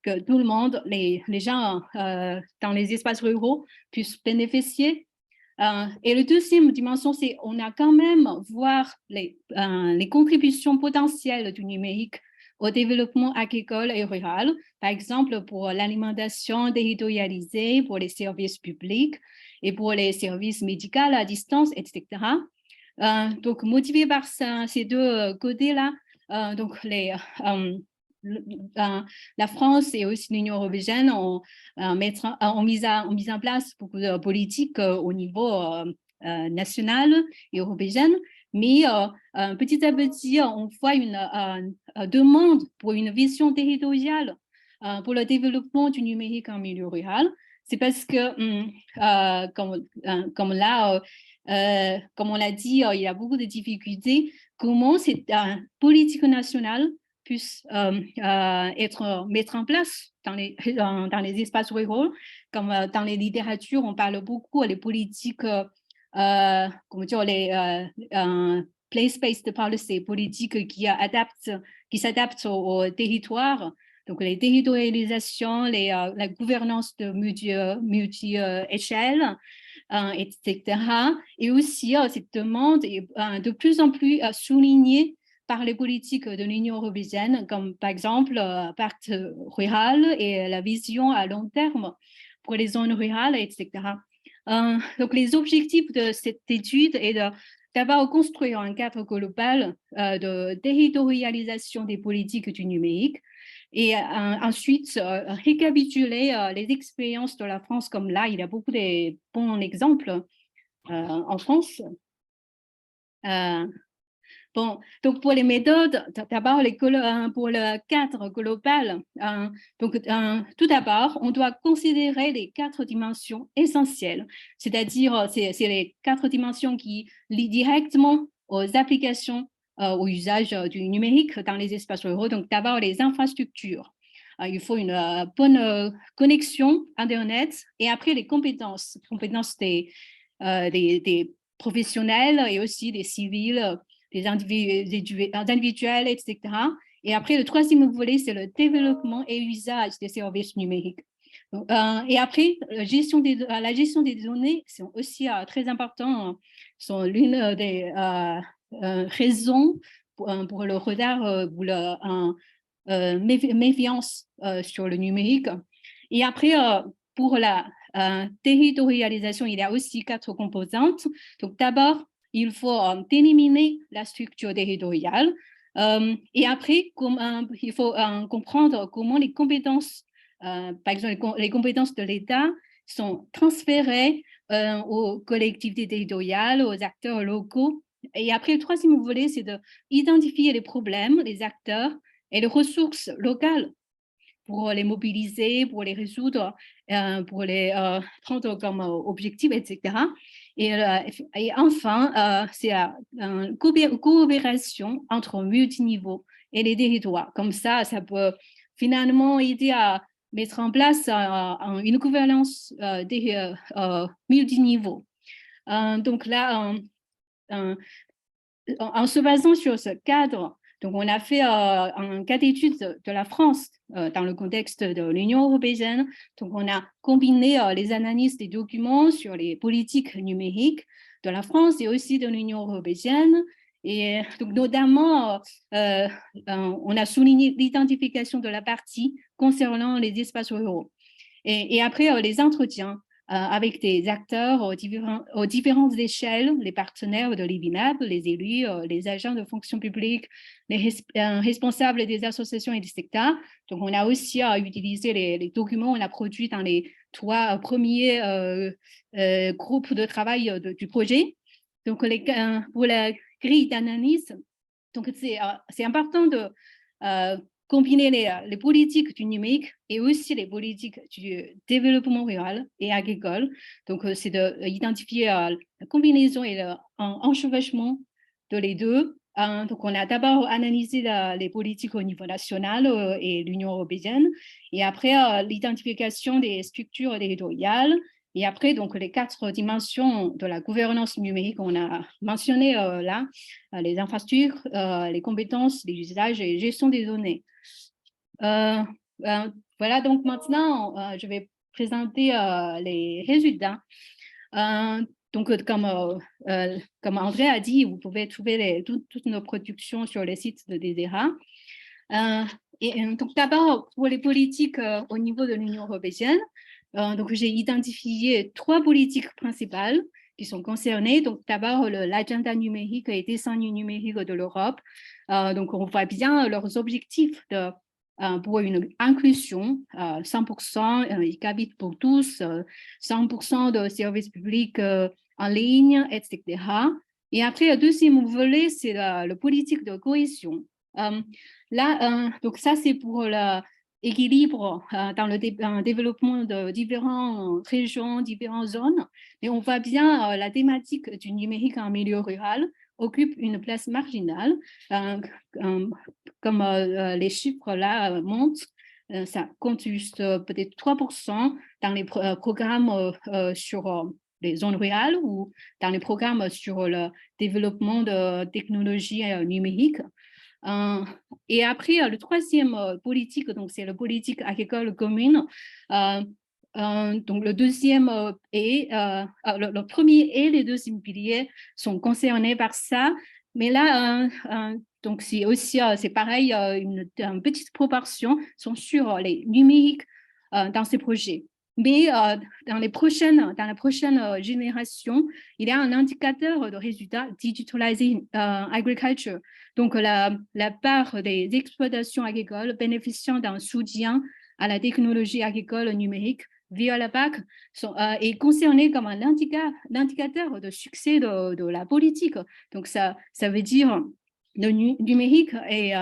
que tout le monde, les gens dans les espaces ruraux puissent bénéficier. Et la deuxième dimension, c'est on a quand même voir les contributions potentielles du numérique au développement agricole et rural, par exemple pour l'alimentation territorialisée, pour les services publics et pour les services médicaux à distance, etc. Donc, motivé par ces 2 côtés-là, donc la France et aussi l'Union européenne ont mis en place beaucoup de politiques au niveau national et européen. Mais petit à petit, on voit une demande pour une vision territoriale pour le développement du numérique en milieu rural. C'est parce que, comme on l'a dit, il y a beaucoup de difficultés. Comment cette politique nationale puisse mettre en place dans les espaces ruraux, comme dans les littératures, on parle beaucoup des politiques comment dire, les place-based policy, politiques qui s'adaptent au territoire. Donc, les territorialisations, la gouvernance de multi-échelle, etc. Et aussi, cette demande est de plus en plus soulignée par les politiques de l'Union européenne, comme par exemple Pacte rural et la vision à long terme pour les zones rurales, etc. Donc, les objectifs de cette étude est d'abord construire un cadre global de territorialisation des politiques du numérique et ensuite récapituler les expériences de la France, comme là, il y a beaucoup de bons exemples en France. Bon, donc pour les méthodes, d'abord pour le cadre global, donc tout d'abord, on doit considérer les 4 dimensions essentielles, c'est-à-dire c'est les 4 dimensions qui lient directement aux applications, au usage du numérique dans les espaces ruraux. Donc, d'abord, les infrastructures. Il faut une bonne connexion Internet et après les compétences des professionnels et aussi des civils, des individuels, etc. Et après, le troisième volet, c'est le développement et usage des services numériques. Donc, et après, la gestion des données sont aussi très importantes, sont l'une des raisons pour le retard, pour la méfiance sur le numérique. Et après, pour la territorialisation, il y a aussi 4 composantes. Donc, d'abord, il faut délimiter la structure territoriale. Et après, il faut comprendre comment les compétences, par exemple, les compétences de l'État sont transférées aux collectivités territoriales, aux acteurs locaux. Et après, le troisième volet, c'est d'identifier les problèmes, les acteurs et les ressources locales pour les mobiliser, pour les résoudre, pour les prendre comme objectif, etc. Et enfin, c'est une coopération entre multiniveaux et les territoires. Comme ça peut finalement aider à mettre en place une gouvernance des multiniveaux. Donc là, en se basant sur ce cadre, donc on a fait un cas d'étude de la France dans le contexte de l'Union européenne. Donc on a combiné les analyses des documents sur les politiques numériques de la France et aussi de l'Union européenne. Et donc notamment, on a souligné l'identification de la partie concernant les espaces ruraux. Et après, les entretiens avec des acteurs aux différentes échelles, les partenaires de l'IBINAB, les élus, les agents de fonction publique, les responsables des associations et des secteurs. Donc, on a aussi utilisé les documents qu'on a produits dans les 3 premiers groupes de travail du projet. Donc, pour la grille d'analyse, donc c'est important de combiner les politiques du numérique et aussi les politiques du développement rural et agricole. Donc, c'est d'identifier la combinaison et l'enchevêtrement de les deux. Donc, on a d'abord analysé les politiques au niveau national et l'Union européenne, et après l'identification des structures territoriales, et après, donc, les 4 dimensions de la gouvernance numérique qu'on a mentionnées là, les infrastructures, les compétences, les usages et gestion des données. Voilà, donc maintenant, je vais présenter les résultats. Donc, comme André a dit, vous pouvez trouver toutes nos productions sur les sites de DESERA. Donc, d'abord, pour les politiques au niveau de l'Union européenne, donc j'ai identifié 3 politiques principales qui sont concernées. Donc, d'abord, l'agenda numérique et dessin numérique de l'Europe. Donc, on voit bien leurs objectifs pour une inclusion, 100% gigabit pour tous, 100% de services publics en ligne, etc. Et après, le deuxième volet, c'est la politique de cohésion. Là, donc ça, c'est pour l'équilibre dans le développement de différentes régions, différentes zones. Et on voit bien la thématique du numérique en milieu rural occupe une place marginale. Comme les chiffres là montrent, ça compte juste peut-être 3% dans les programmes sur les zones rurales ou dans les programmes sur le développement de technologies numériques. Et après, le troisième politique, donc c'est la politique agricole commune. Donc le deuxième le premier et le deuxième pilier sont concernés par ça. Mais là, donc c'est aussi, c'est pareil, une petite proportion sont sur les numériques dans ces projets. Mais dans la prochaine génération, il y a un indicateur de résultats Digitalizing Agriculture. Donc, la part des exploitations agricoles bénéficiant d'un soutien à la technologie agricole numérique via la PAC est concernée comme un indicateur de succès de la politique. Donc, ça veut dire le numérique est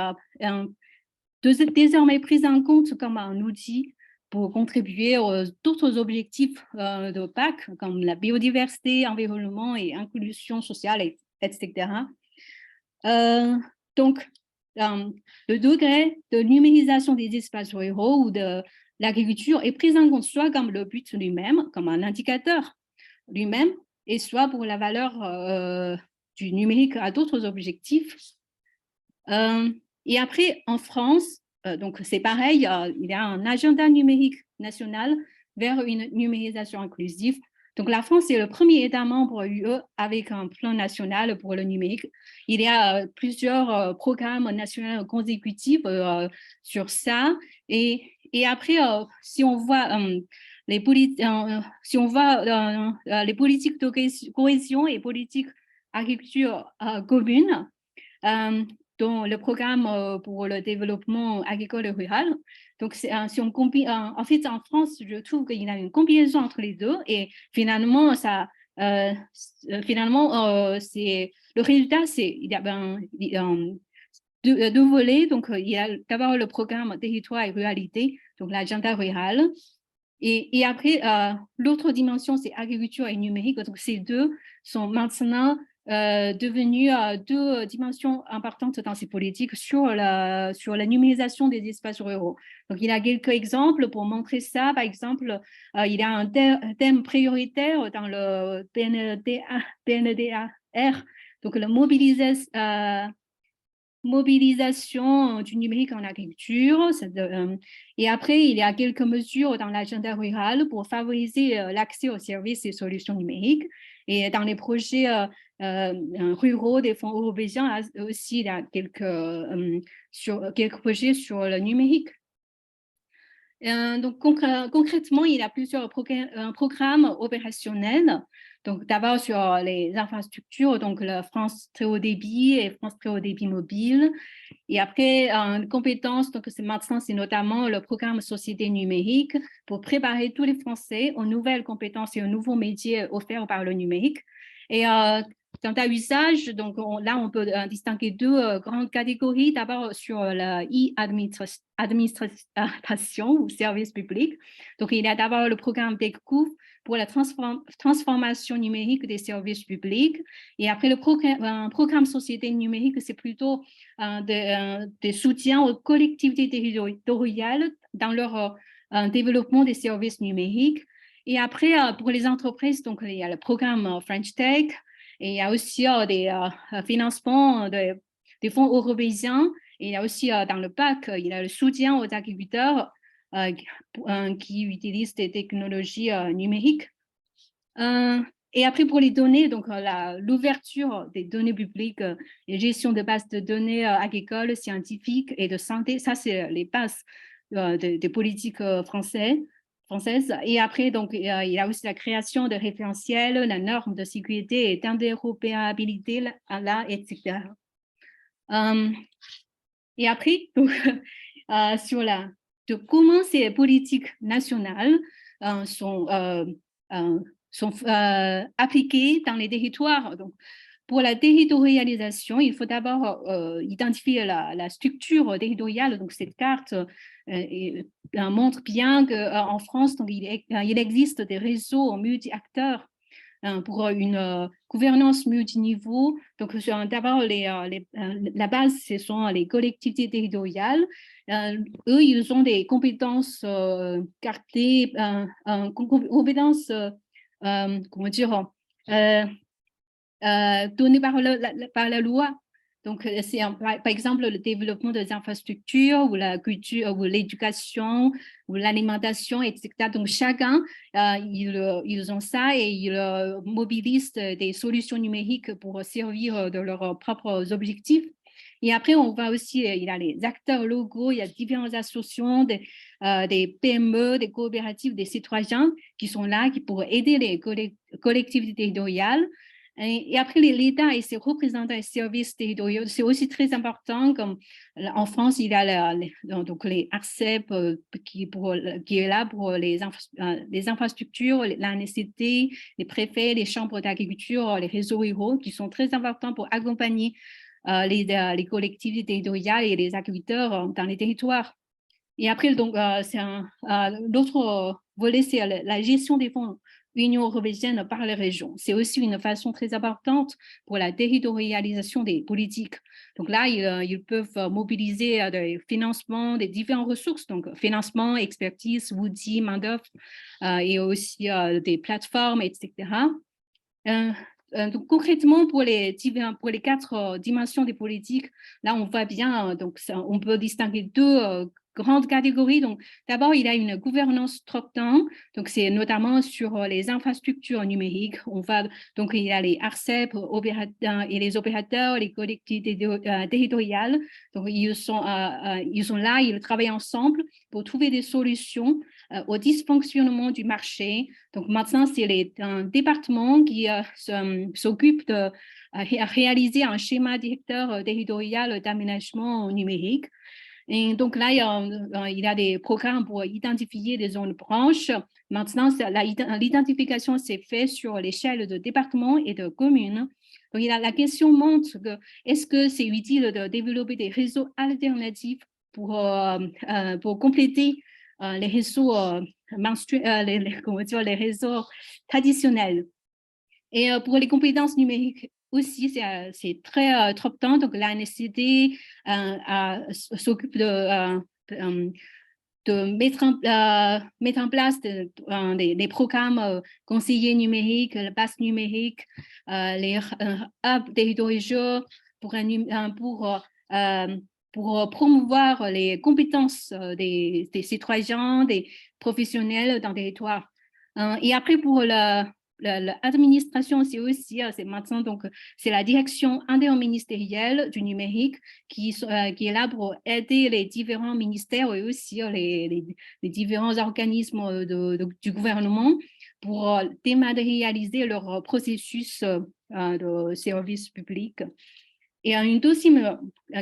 désormais pris en compte comme un outil pour contribuer aux d'autres objectifs de PAC, comme la biodiversité, environnement et inclusion sociale, etc. Donc, le degré de numérisation des espaces ruraux ou de l'agriculture est pris en compte soit comme le but lui-même, comme un indicateur lui-même, et soit pour la valeur du numérique à d'autres objectifs. Et après, en France, donc c'est pareil, il y a un agenda numérique national vers une numérisation inclusive. Donc la France est le premier État membre UE avec un plan national pour le numérique. Il y a plusieurs programmes nationaux consécutifs sur ça. Et après, si on voit les politiques de cohésion et politiques agriculture commune, dont le programme pour le développement agricole et rural. Donc, si on combine, en fait, en France, je trouve qu'il y a une combinaison entre les deux et finalement, c'est le résultat, c'est il y a deux volets. Donc, il y a d'abord le programme territoire et ruralité, donc l'agenda rural. Et après, l'autre dimension, c'est agriculture et numérique. Donc, ces deux sont maintenant devenues deux dimensions importantes dans ces politiques sur la numérisation des espaces ruraux. Donc, il y a quelques exemples pour montrer ça. Par exemple, il y a un thème prioritaire dans le PNDAR, donc la mobilisation du numérique en agriculture. Et après, il y a quelques mesures dans l'agenda rural pour favoriser l'accès aux services et solutions numériques. Et dans les projets ruraux des fonds européens, aussi, il y a quelques projets sur le numérique. Donc, concrètement, il y a plusieurs programmes opérationnels. Donc, d'abord sur les infrastructures, donc la France très haut débit et France très haut débit mobile. Et après, compétences, donc maintenant, c'est notamment le programme Société numérique pour préparer tous les Français aux nouvelles compétences et aux nouveaux métiers offerts par le numérique. Et quant à usage, donc là, on peut distinguer deux grandes catégories. D'abord, sur la e-administration ou service public. Donc, il y a d'abord le programme Découvre pour la transformation numérique des services publics. Et après, le programme Société numérique, c'est plutôt des soutiens aux collectivités territoriales dans leur développement des services numériques. Et après, pour les entreprises, donc, il y a le programme French Tech, et il y a aussi des financements des fonds européens. Et il y a aussi dans le PAC, il y a le soutien aux agriculteurs qui utilisent des technologies numériques. Et après, pour les données, donc l'ouverture des données publiques et gestion de bases de données agricoles, scientifiques et de santé, ça, c'est les bases des politiques françaises. Et après, donc, il y a aussi la création de référentiels, la norme de sécurité et d'interopérabilité, etc. Et après, donc, sur comment ces politiques nationales sont appliquées dans les territoires. Donc, pour la territorialisation, il faut d'abord identifier la structure territoriale. Donc, cette carte montre bien qu'en France, donc, il existe des réseaux multi-acteurs pour une gouvernance multiniveau. Donc, d'abord, la base, ce sont les collectivités territoriales. Eux, ils ont des compétences cartées, compétences, comment dire, données par la loi. Donc, c'est par exemple le développement des infrastructures ou la culture ou l'éducation ou l'alimentation, etc. Donc, chacun, ils ont ça et ils mobilisent des solutions numériques pour servir de leurs propres objectifs. Et après, on va aussi, il y a les acteurs locaux, il y a différentes associations, des PME, des coopératives, des citoyens qui sont là pour aider les collectivités territoriales. Et après, l'État et ses représentants et services territoriaux, c'est aussi très important. Comme en France, il y a donc les ARCEP qui est là pour les infrastructures, l'ANCT, les préfets, les chambres d'agriculture, les réseaux ruraux qui sont très importants pour accompagner les collectivités territoriales et les agriculteurs dans les territoires. Et après, donc, l'autre volet, c'est la gestion des fonds l'Union européenne par les régions. C'est aussi une façon très importante pour la territorialisation des politiques. Donc là, ils peuvent mobiliser des financements, des différentes ressources, donc financement, expertise, outils, main-d'œuvre et aussi des plateformes, etc. Donc, concrètement, pour les 4 dimensions des politiques, là, on voit bien, donc on peut distinguer 2 grandes catégories. Donc, d'abord, il y a une gouvernance top-down, donc c'est notamment sur les infrastructures numériques. Donc, il y a les ARCEP et les opérateurs, les collectivités territoriales. Donc, ils sont là, ils travaillent ensemble pour trouver des solutions au dysfonctionnement du marché. Donc maintenant, c'est les départements qui s'occupent de réaliser un schéma directeur territorial d'aménagement numérique. Et donc là, il y a des programmes pour identifier des zones blanches. Maintenant, l'identification s'est faite sur l'échelle de départements et de communes. Donc, la question montre que est-ce que c'est utile de développer des réseaux alternatifs pour compléter les réseaux les réseaux traditionnels. Et pour les compétences numériques aussi, c'est très top-down. Donc, la NSCD s'occupe de mettre en place des programmes conseillers numériques, le pass numérique, les hubs territoriaux pour promouvoir les compétences des citoyens, des professionnels dans les territoires. Et après, pour l'administration, c'est maintenant, donc, c'est la direction interministérielle du numérique qui est là pour aider les différents ministères et aussi les différents organismes du gouvernement pour dématérialiser leur processus de service public. Et une deuxième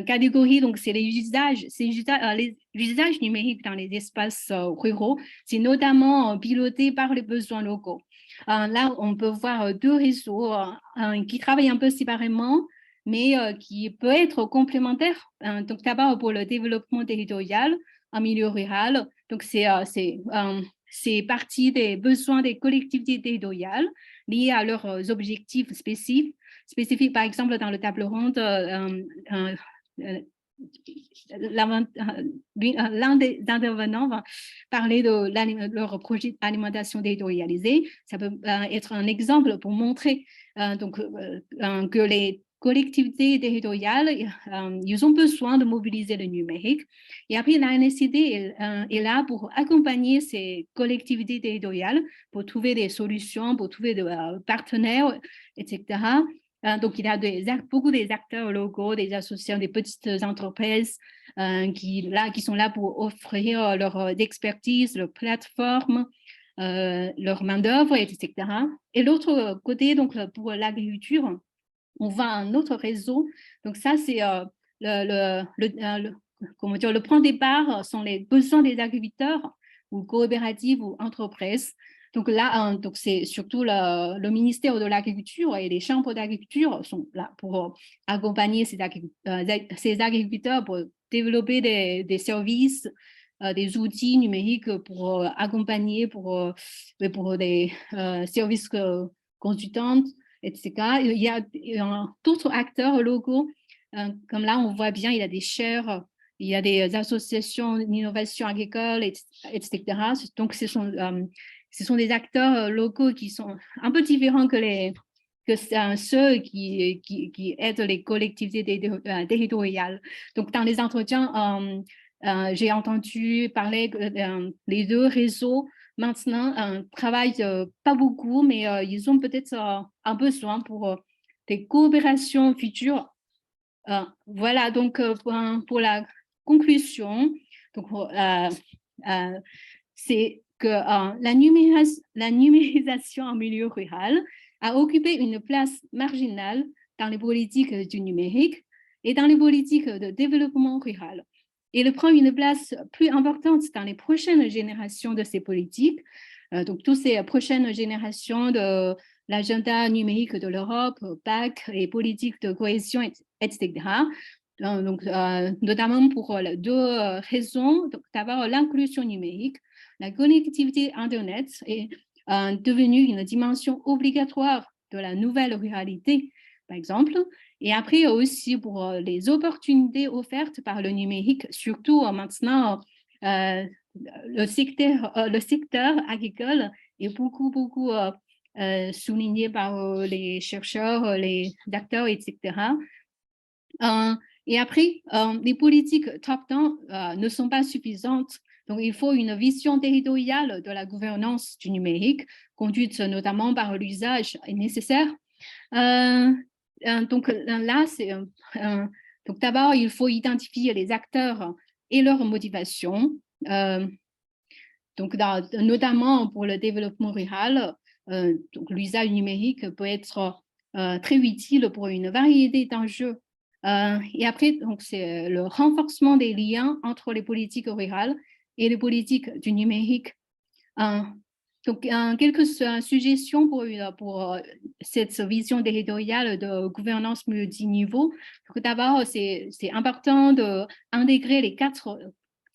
catégorie, donc, c'est les usages numériques dans les espaces ruraux. C'est notamment piloté par les besoins locaux. Là, on peut voir 2 réseaux qui travaillent un peu séparément, mais qui peut être complémentaires. Donc, d'abord, pour le développement territorial en milieu rural, donc c'est partie des besoins des collectivités territoriales liés à leurs objectifs spécifiques. Par exemple, dans le table ronde, l'un des intervenants va parler de leur projet d'alimentation territorialisée. Ça peut être un exemple pour montrer que les collectivités territoriales, ils ont besoin de mobiliser le numérique. Et après, la NSCD est là pour accompagner ces collectivités territoriales, pour trouver des solutions, pour trouver des partenaires, etc. Donc, il y a beaucoup des acteurs locaux, des associations, des petites entreprises qui sont là pour offrir leur expertise, leur plateforme, leur main-d'œuvre, etc. Et l'autre côté, donc, pour l'agriculture, on voit un autre réseau. Donc, ça, c'est le point de départ sont les besoins des agriculteurs ou coopératives ou entreprises. Donc là, c'est surtout le ministère de l'Agriculture et les chambres d'agriculture sont là pour accompagner ces agriculteurs pour développer des services, des outils numériques pour accompagner pour des services consultants, etc. Il y a d'autres acteurs locaux, comme là, on voit bien, il y a des chaires, il y a des associations d'innovation agricole, etc. Donc, ce sont des acteurs locaux qui sont un peu différents que ceux qui aident les collectivités territoriales. Donc, dans les entretiens, j'ai entendu parler que les 2 réseaux maintenant travaillent pas beaucoup, mais ils ont peut-être un besoin pour des coopérations futures. Voilà, donc pour la conclusion, donc, c'est que la numérisation en milieu rural a occupé une place marginale dans les politiques du numérique et dans les politiques de développement rural. Et elle prend une place plus importante dans les prochaines générations de ces politiques. Donc, toutes ces prochaines générations de l'agenda numérique de l'Europe, PAC, et politiques de cohésion, etc. Donc, notamment pour 2 raisons. D'abord, l'inclusion numérique, la connectivité Internet et devenue une dimension obligatoire de la nouvelle ruralité, par exemple. Et après aussi pour les opportunités offertes par le numérique, surtout maintenant, le secteur agricole est beaucoup souligné par les chercheurs, les acteurs, etc. Et après, les politiques top-down ne sont pas suffisantes. Donc, il faut une vision territoriale de la gouvernance du numérique, conduite notamment par l'usage nécessaire. Donc là, donc d'abord, il faut identifier les acteurs et leurs motivations. Donc, notamment pour le développement rural, donc l'usage numérique peut être très utile pour une variété d'enjeux. Et après, donc c'est le renforcement des liens entre les politiques rurales et les politiques du numérique. Donc, quelques suggestions pour cette vision territoriale de gouvernance multiniveau. D'abord, c'est important d'intégrer les 4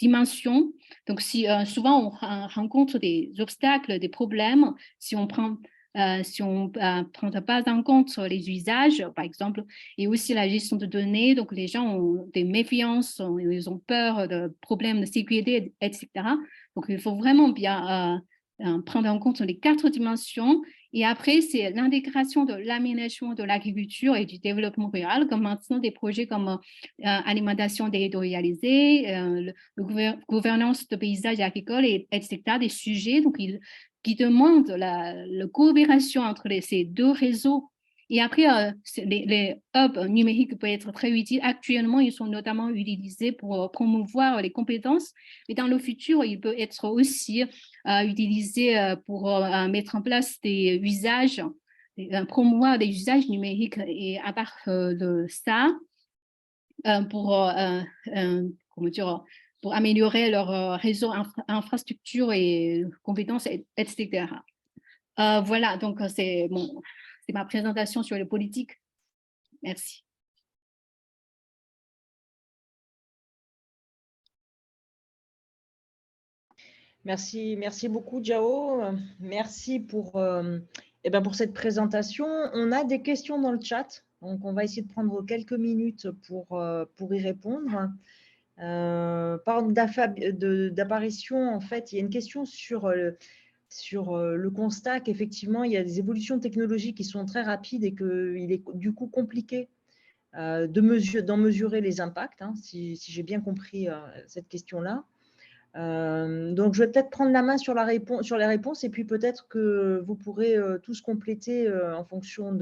dimensions. Donc, si souvent on rencontre des obstacles, des problèmes, si on prend pas en compte les usages, par exemple, et aussi la gestion de données, donc les gens ont des méfiances, ils ont peur de problèmes de sécurité, etc. Donc, il faut vraiment bien prendre en compte les 4 dimensions. Et après, c'est l'intégration de l'aménagement de l'agriculture et du développement rural, comme maintenant des projets comme alimentation territorialisée, gouvernance de paysages agricoles, etc., des sujets donc, qui demandent la coopération entre ces 2 réseaux. Et après, les hubs numériques peuvent être très utiles. Actuellement, ils sont notamment utilisés pour promouvoir les compétences. Et dans le futur, ils peuvent être aussi utilisés pour mettre en place des usages, promouvoir des usages numériques. Et à part de ça, comment dire, pour améliorer leur réseau infrastructure et compétences, etc. Voilà, donc c'est ma présentation sur les politiques. Merci. Merci beaucoup, Jao. Merci pour cette présentation. On a des questions dans le chat, donc on va essayer de prendre quelques minutes pour y répondre. Par ordre d'apparition, en fait, il y a une question sur le constat qu'effectivement, il y a des évolutions technologiques qui sont très rapides et qu'il est du coup compliqué d'en mesurer les impacts, hein, si j'ai bien compris cette question-là. Donc, je vais peut-être prendre la main sur les réponses et puis peut-être que vous pourrez tous compléter en fonction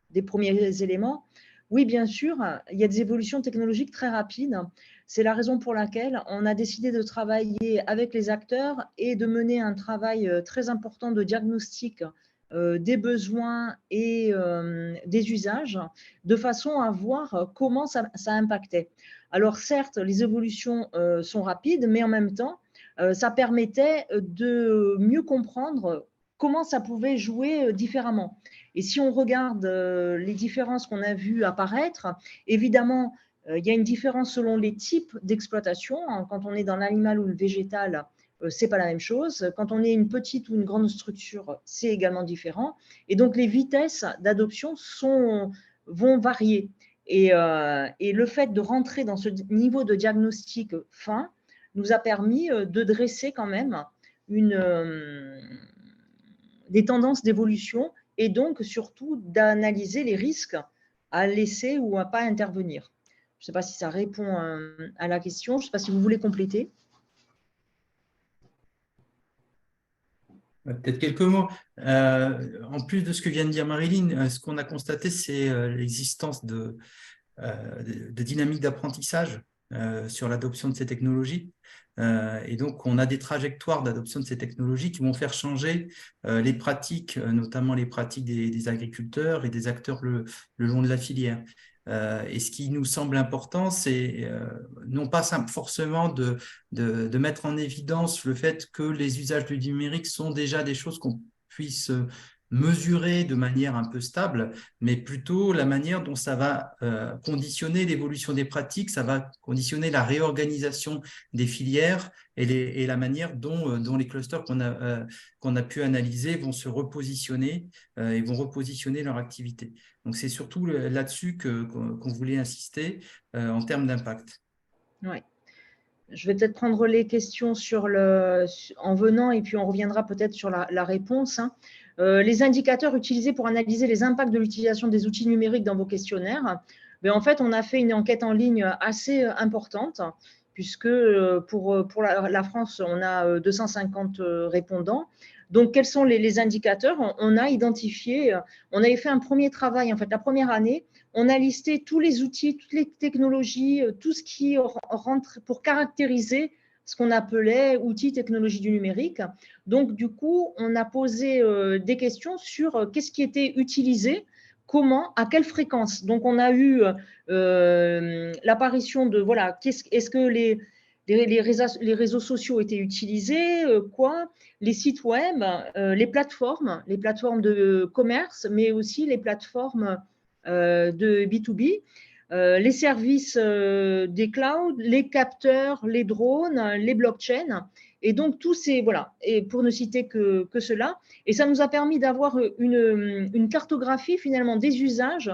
des premiers éléments. Oui, bien sûr, il y a des évolutions technologiques très rapides. C'est la raison pour laquelle on a décidé de travailler avec les acteurs et de mener un travail très important de diagnostic des besoins et des usages, de façon à voir comment ça impactait. Alors certes, les évolutions sont rapides, mais en même temps, ça permettait de mieux comprendre comment ça pouvait jouer différemment. Et si on regarde les différences qu'on a vues apparaître, évidemment, il y a une différence selon les types d'exploitation. Quand on est dans l'animal ou le végétal, ce n'est pas la même chose. Quand on est une petite ou une grande structure, c'est également différent. Et donc, les vitesses d'adoption vont varier. Et le fait de rentrer dans ce niveau de diagnostic fin nous a permis de dresser quand même des tendances d'évolution et donc surtout d'analyser les risques à laisser ou à pas intervenir. Je ne sais pas si ça répond à la question. Je ne sais pas si vous voulez compléter. Peut-être quelques mots. En plus de ce que vient de dire Marilyn, ce qu'on a constaté, c'est l'existence de dynamiques d'apprentissage sur l'adoption de ces technologies. Et donc, on a des trajectoires d'adoption de ces technologies qui vont faire changer les pratiques, notamment les pratiques des agriculteurs et des acteurs le long de la filière. Et ce qui nous semble important, c'est non pas forcément de mettre en évidence le fait que les usages du numérique sont déjà des choses qu'on puisse mesurer de manière un peu stable, mais plutôt la manière dont ça va conditionner l'évolution des pratiques, ça va conditionner la réorganisation des filières et la manière dont les clusters qu'on a pu analyser vont se repositionner et vont repositionner leur activité. Donc, c'est surtout là-dessus qu'on voulait insister en termes d'impact. Ouais. Je vais peut-être prendre les questions en venant et puis on reviendra peut-être sur la réponse. Les indicateurs utilisés pour analyser les impacts de l'utilisation des outils numériques dans vos questionnaires. En fait, on a fait une enquête en ligne assez importante puisque pour la France, on a 250 répondants. Donc, quels sont les indicateurs? On a identifié, on avait fait un premier travail, en fait, la première année, on a listé tous les outils, toutes les technologies, tout ce qui rentre pour caractériser ce qu'on appelait outils, technologies du numérique. Donc, du coup, on a posé des questions sur qu'est-ce qui était utilisé, comment, à quelle fréquence. Donc, on a eu l'apparition de, voilà, est-ce que les réseaux sociaux étaient utilisés, les sites web, les plateformes de commerce, mais aussi les plateformes de B2B, les services des clouds, les capteurs, les drones, les blockchains. Et donc, tous ces, voilà, et pour ne citer que cela. Et ça nous a permis d'avoir une cartographie finalement des usages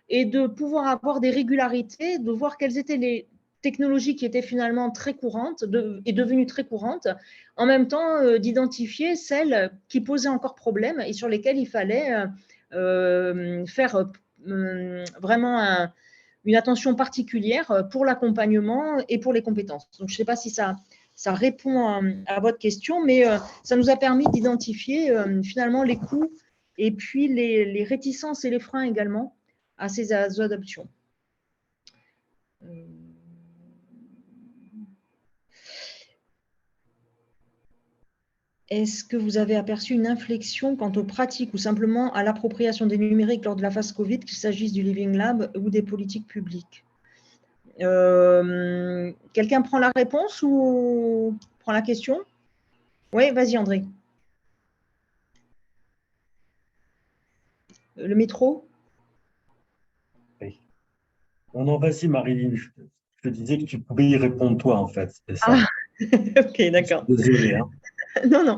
et de pouvoir avoir des régularités, de voir quelles étaient les technologies qui étaient finalement très courantes et devenues très courantes, en même temps d'identifier celles qui posaient encore problème et sur lesquelles il fallait faire vraiment une attention particulière pour l'accompagnement et pour les compétences. Donc, je ne sais pas si ça répond à votre question, mais ça nous a permis d'identifier finalement les coûts et puis les réticences et les freins également à ces adoptions. Est-ce que vous avez aperçu une inflexion quant aux pratiques ou simplement à l'appropriation des numériques lors de la phase Covid, qu'il s'agisse du Living Lab ou des politiques publiques? Quelqu'un prend la réponse ou prend la question? Oui, vas-y André. Le métro? Oui. Non, vas-y Marilyn, je te disais que tu pouvais y répondre toi en fait, c'est ça. Ah, ok, d'accord. Désolé. Hein. Non.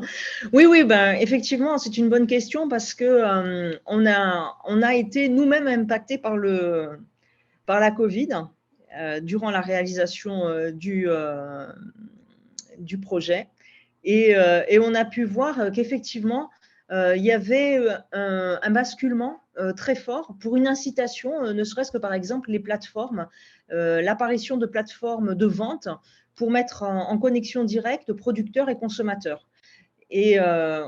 Oui, ben, effectivement, c'est une bonne question parce que on a été nous-mêmes impactés par la Covid durant la réalisation du projet. Et on a pu voir qu'effectivement, il y avait un basculement très fort pour une incitation, ne serait-ce que par exemple les plateformes, l'apparition de plateformes de vente pour mettre en connexion directe producteurs et consommateurs. Et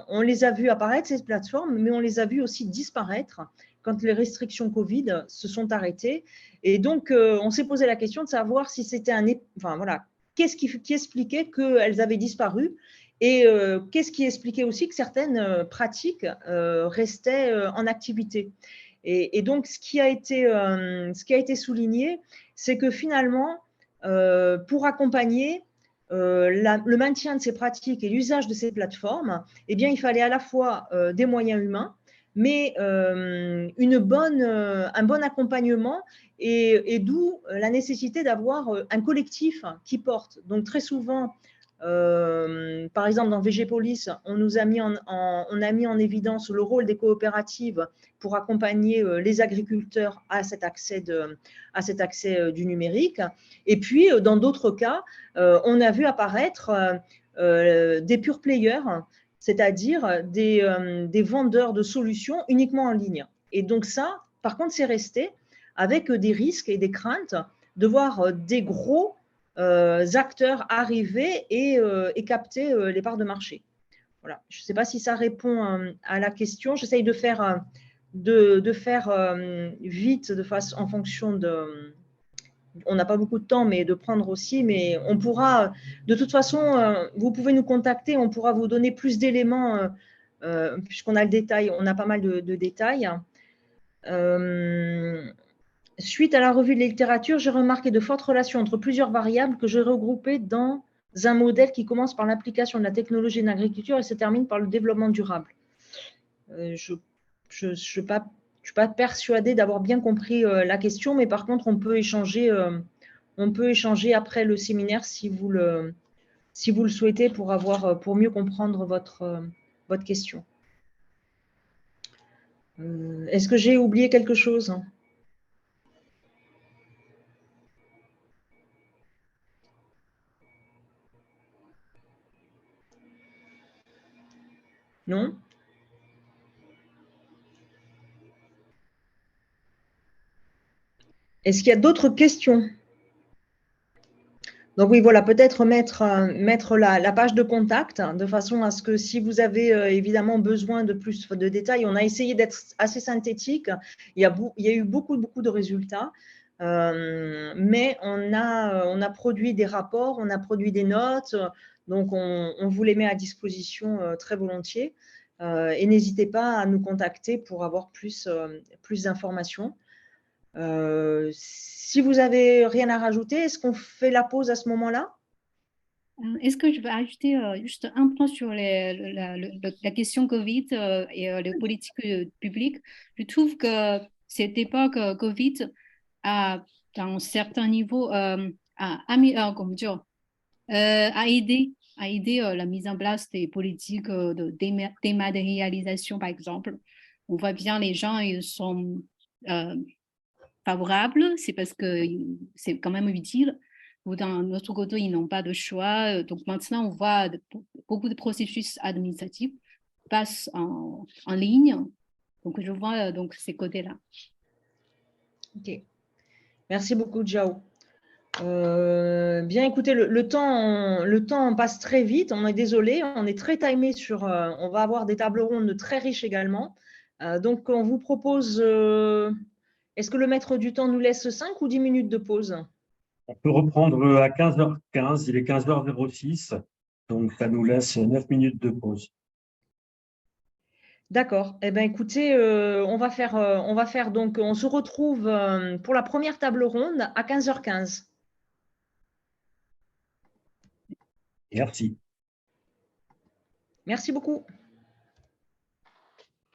on les a vus apparaître, ces plateformes, mais on les a vus aussi disparaître quand les restrictions Covid se sont arrêtées. Et donc, on s'est posé la question de savoir si c'était qu'est-ce qui expliquait qu'elles avaient disparu et qu'est-ce qui expliquait aussi que certaines pratiques restaient en activité. Et donc, ce qui a été souligné, c'est que finalement, pour accompagner le maintien de ces pratiques et l'usage de ces plateformes, eh bien, il fallait à la fois des moyens humains, mais un bon accompagnement et d'où la nécessité d'avoir un collectif qui porte. Donc, très souvent, par exemple, dans VG Police, on a mis en évidence le rôle des coopératives pour accompagner les agriculteurs à cet accès du numérique. Et puis, dans d'autres cas, on a vu apparaître des pure players, c'est-à-dire des vendeurs de solutions uniquement en ligne. Et donc ça, par contre, c'est resté avec des risques et des craintes de voir des gros acteurs arriver et capter les parts de marché. Voilà. Je ne sais pas si ça répond à la question. J'essaye de faire vite en fonction de… On n'a pas beaucoup de temps, mais de prendre aussi. Mais on pourra, de toute façon, vous pouvez nous contacter. On pourra vous donner plus d'éléments puisqu'on a le détail. On a pas mal de détails. Suite à la revue de la littérature, j'ai remarqué de fortes relations entre plusieurs variables que j'ai regroupées dans un modèle qui commence par l'application de la technologie en agriculture et se termine par le développement durable. Je Je ne suis pas persuadée d'avoir bien compris la question, mais par contre, on peut échanger après le séminaire si vous le souhaitez pour mieux comprendre votre question. Est-ce que j'ai oublié quelque chose? Non? Est-ce qu'il y a d'autres questions? Donc oui, voilà, peut-être mettre la page de contact de façon à ce que si vous avez évidemment besoin de plus de détails, on a essayé d'être assez synthétique. Il y a eu beaucoup de résultats, mais on a produit des rapports, on a produit des notes, donc on vous les met à disposition très volontiers. Et n'hésitez pas à nous contacter pour avoir plus d'informations. Si vous n'avez rien à rajouter, est-ce qu'on fait la pause à ce moment-là? Est-ce que je peux ajouter juste un point sur la question Covid et les politiques publiques? Je trouve que cette époque Covid a, dans certains niveaux, comment dire, a aidé la mise en place des politiques de dématérialisation, par exemple. On voit bien les gens, ils sont favorables, c'est parce que c'est quand même utile. Ou d'un autre côté, ils n'ont pas de choix. Donc maintenant, on voit beaucoup de processus administratifs passent en ligne. Donc je vois donc ces côtés-là. Ok. Merci beaucoup, Jao. Bien, écoutez, le temps passe très vite. On est désolé, on est très timé sur. On va avoir des tables rondes très riches également. Donc, on vous propose. Est-ce que le maître du temps nous laisse 5 ou 10 minutes de pause? On peut reprendre à 15h15, il est 15h06, donc ça nous laisse 9 minutes de pause. D'accord. Eh bien, écoutez, on va faire donc, on se retrouve pour la première table ronde à 15h15. Merci. Merci beaucoup.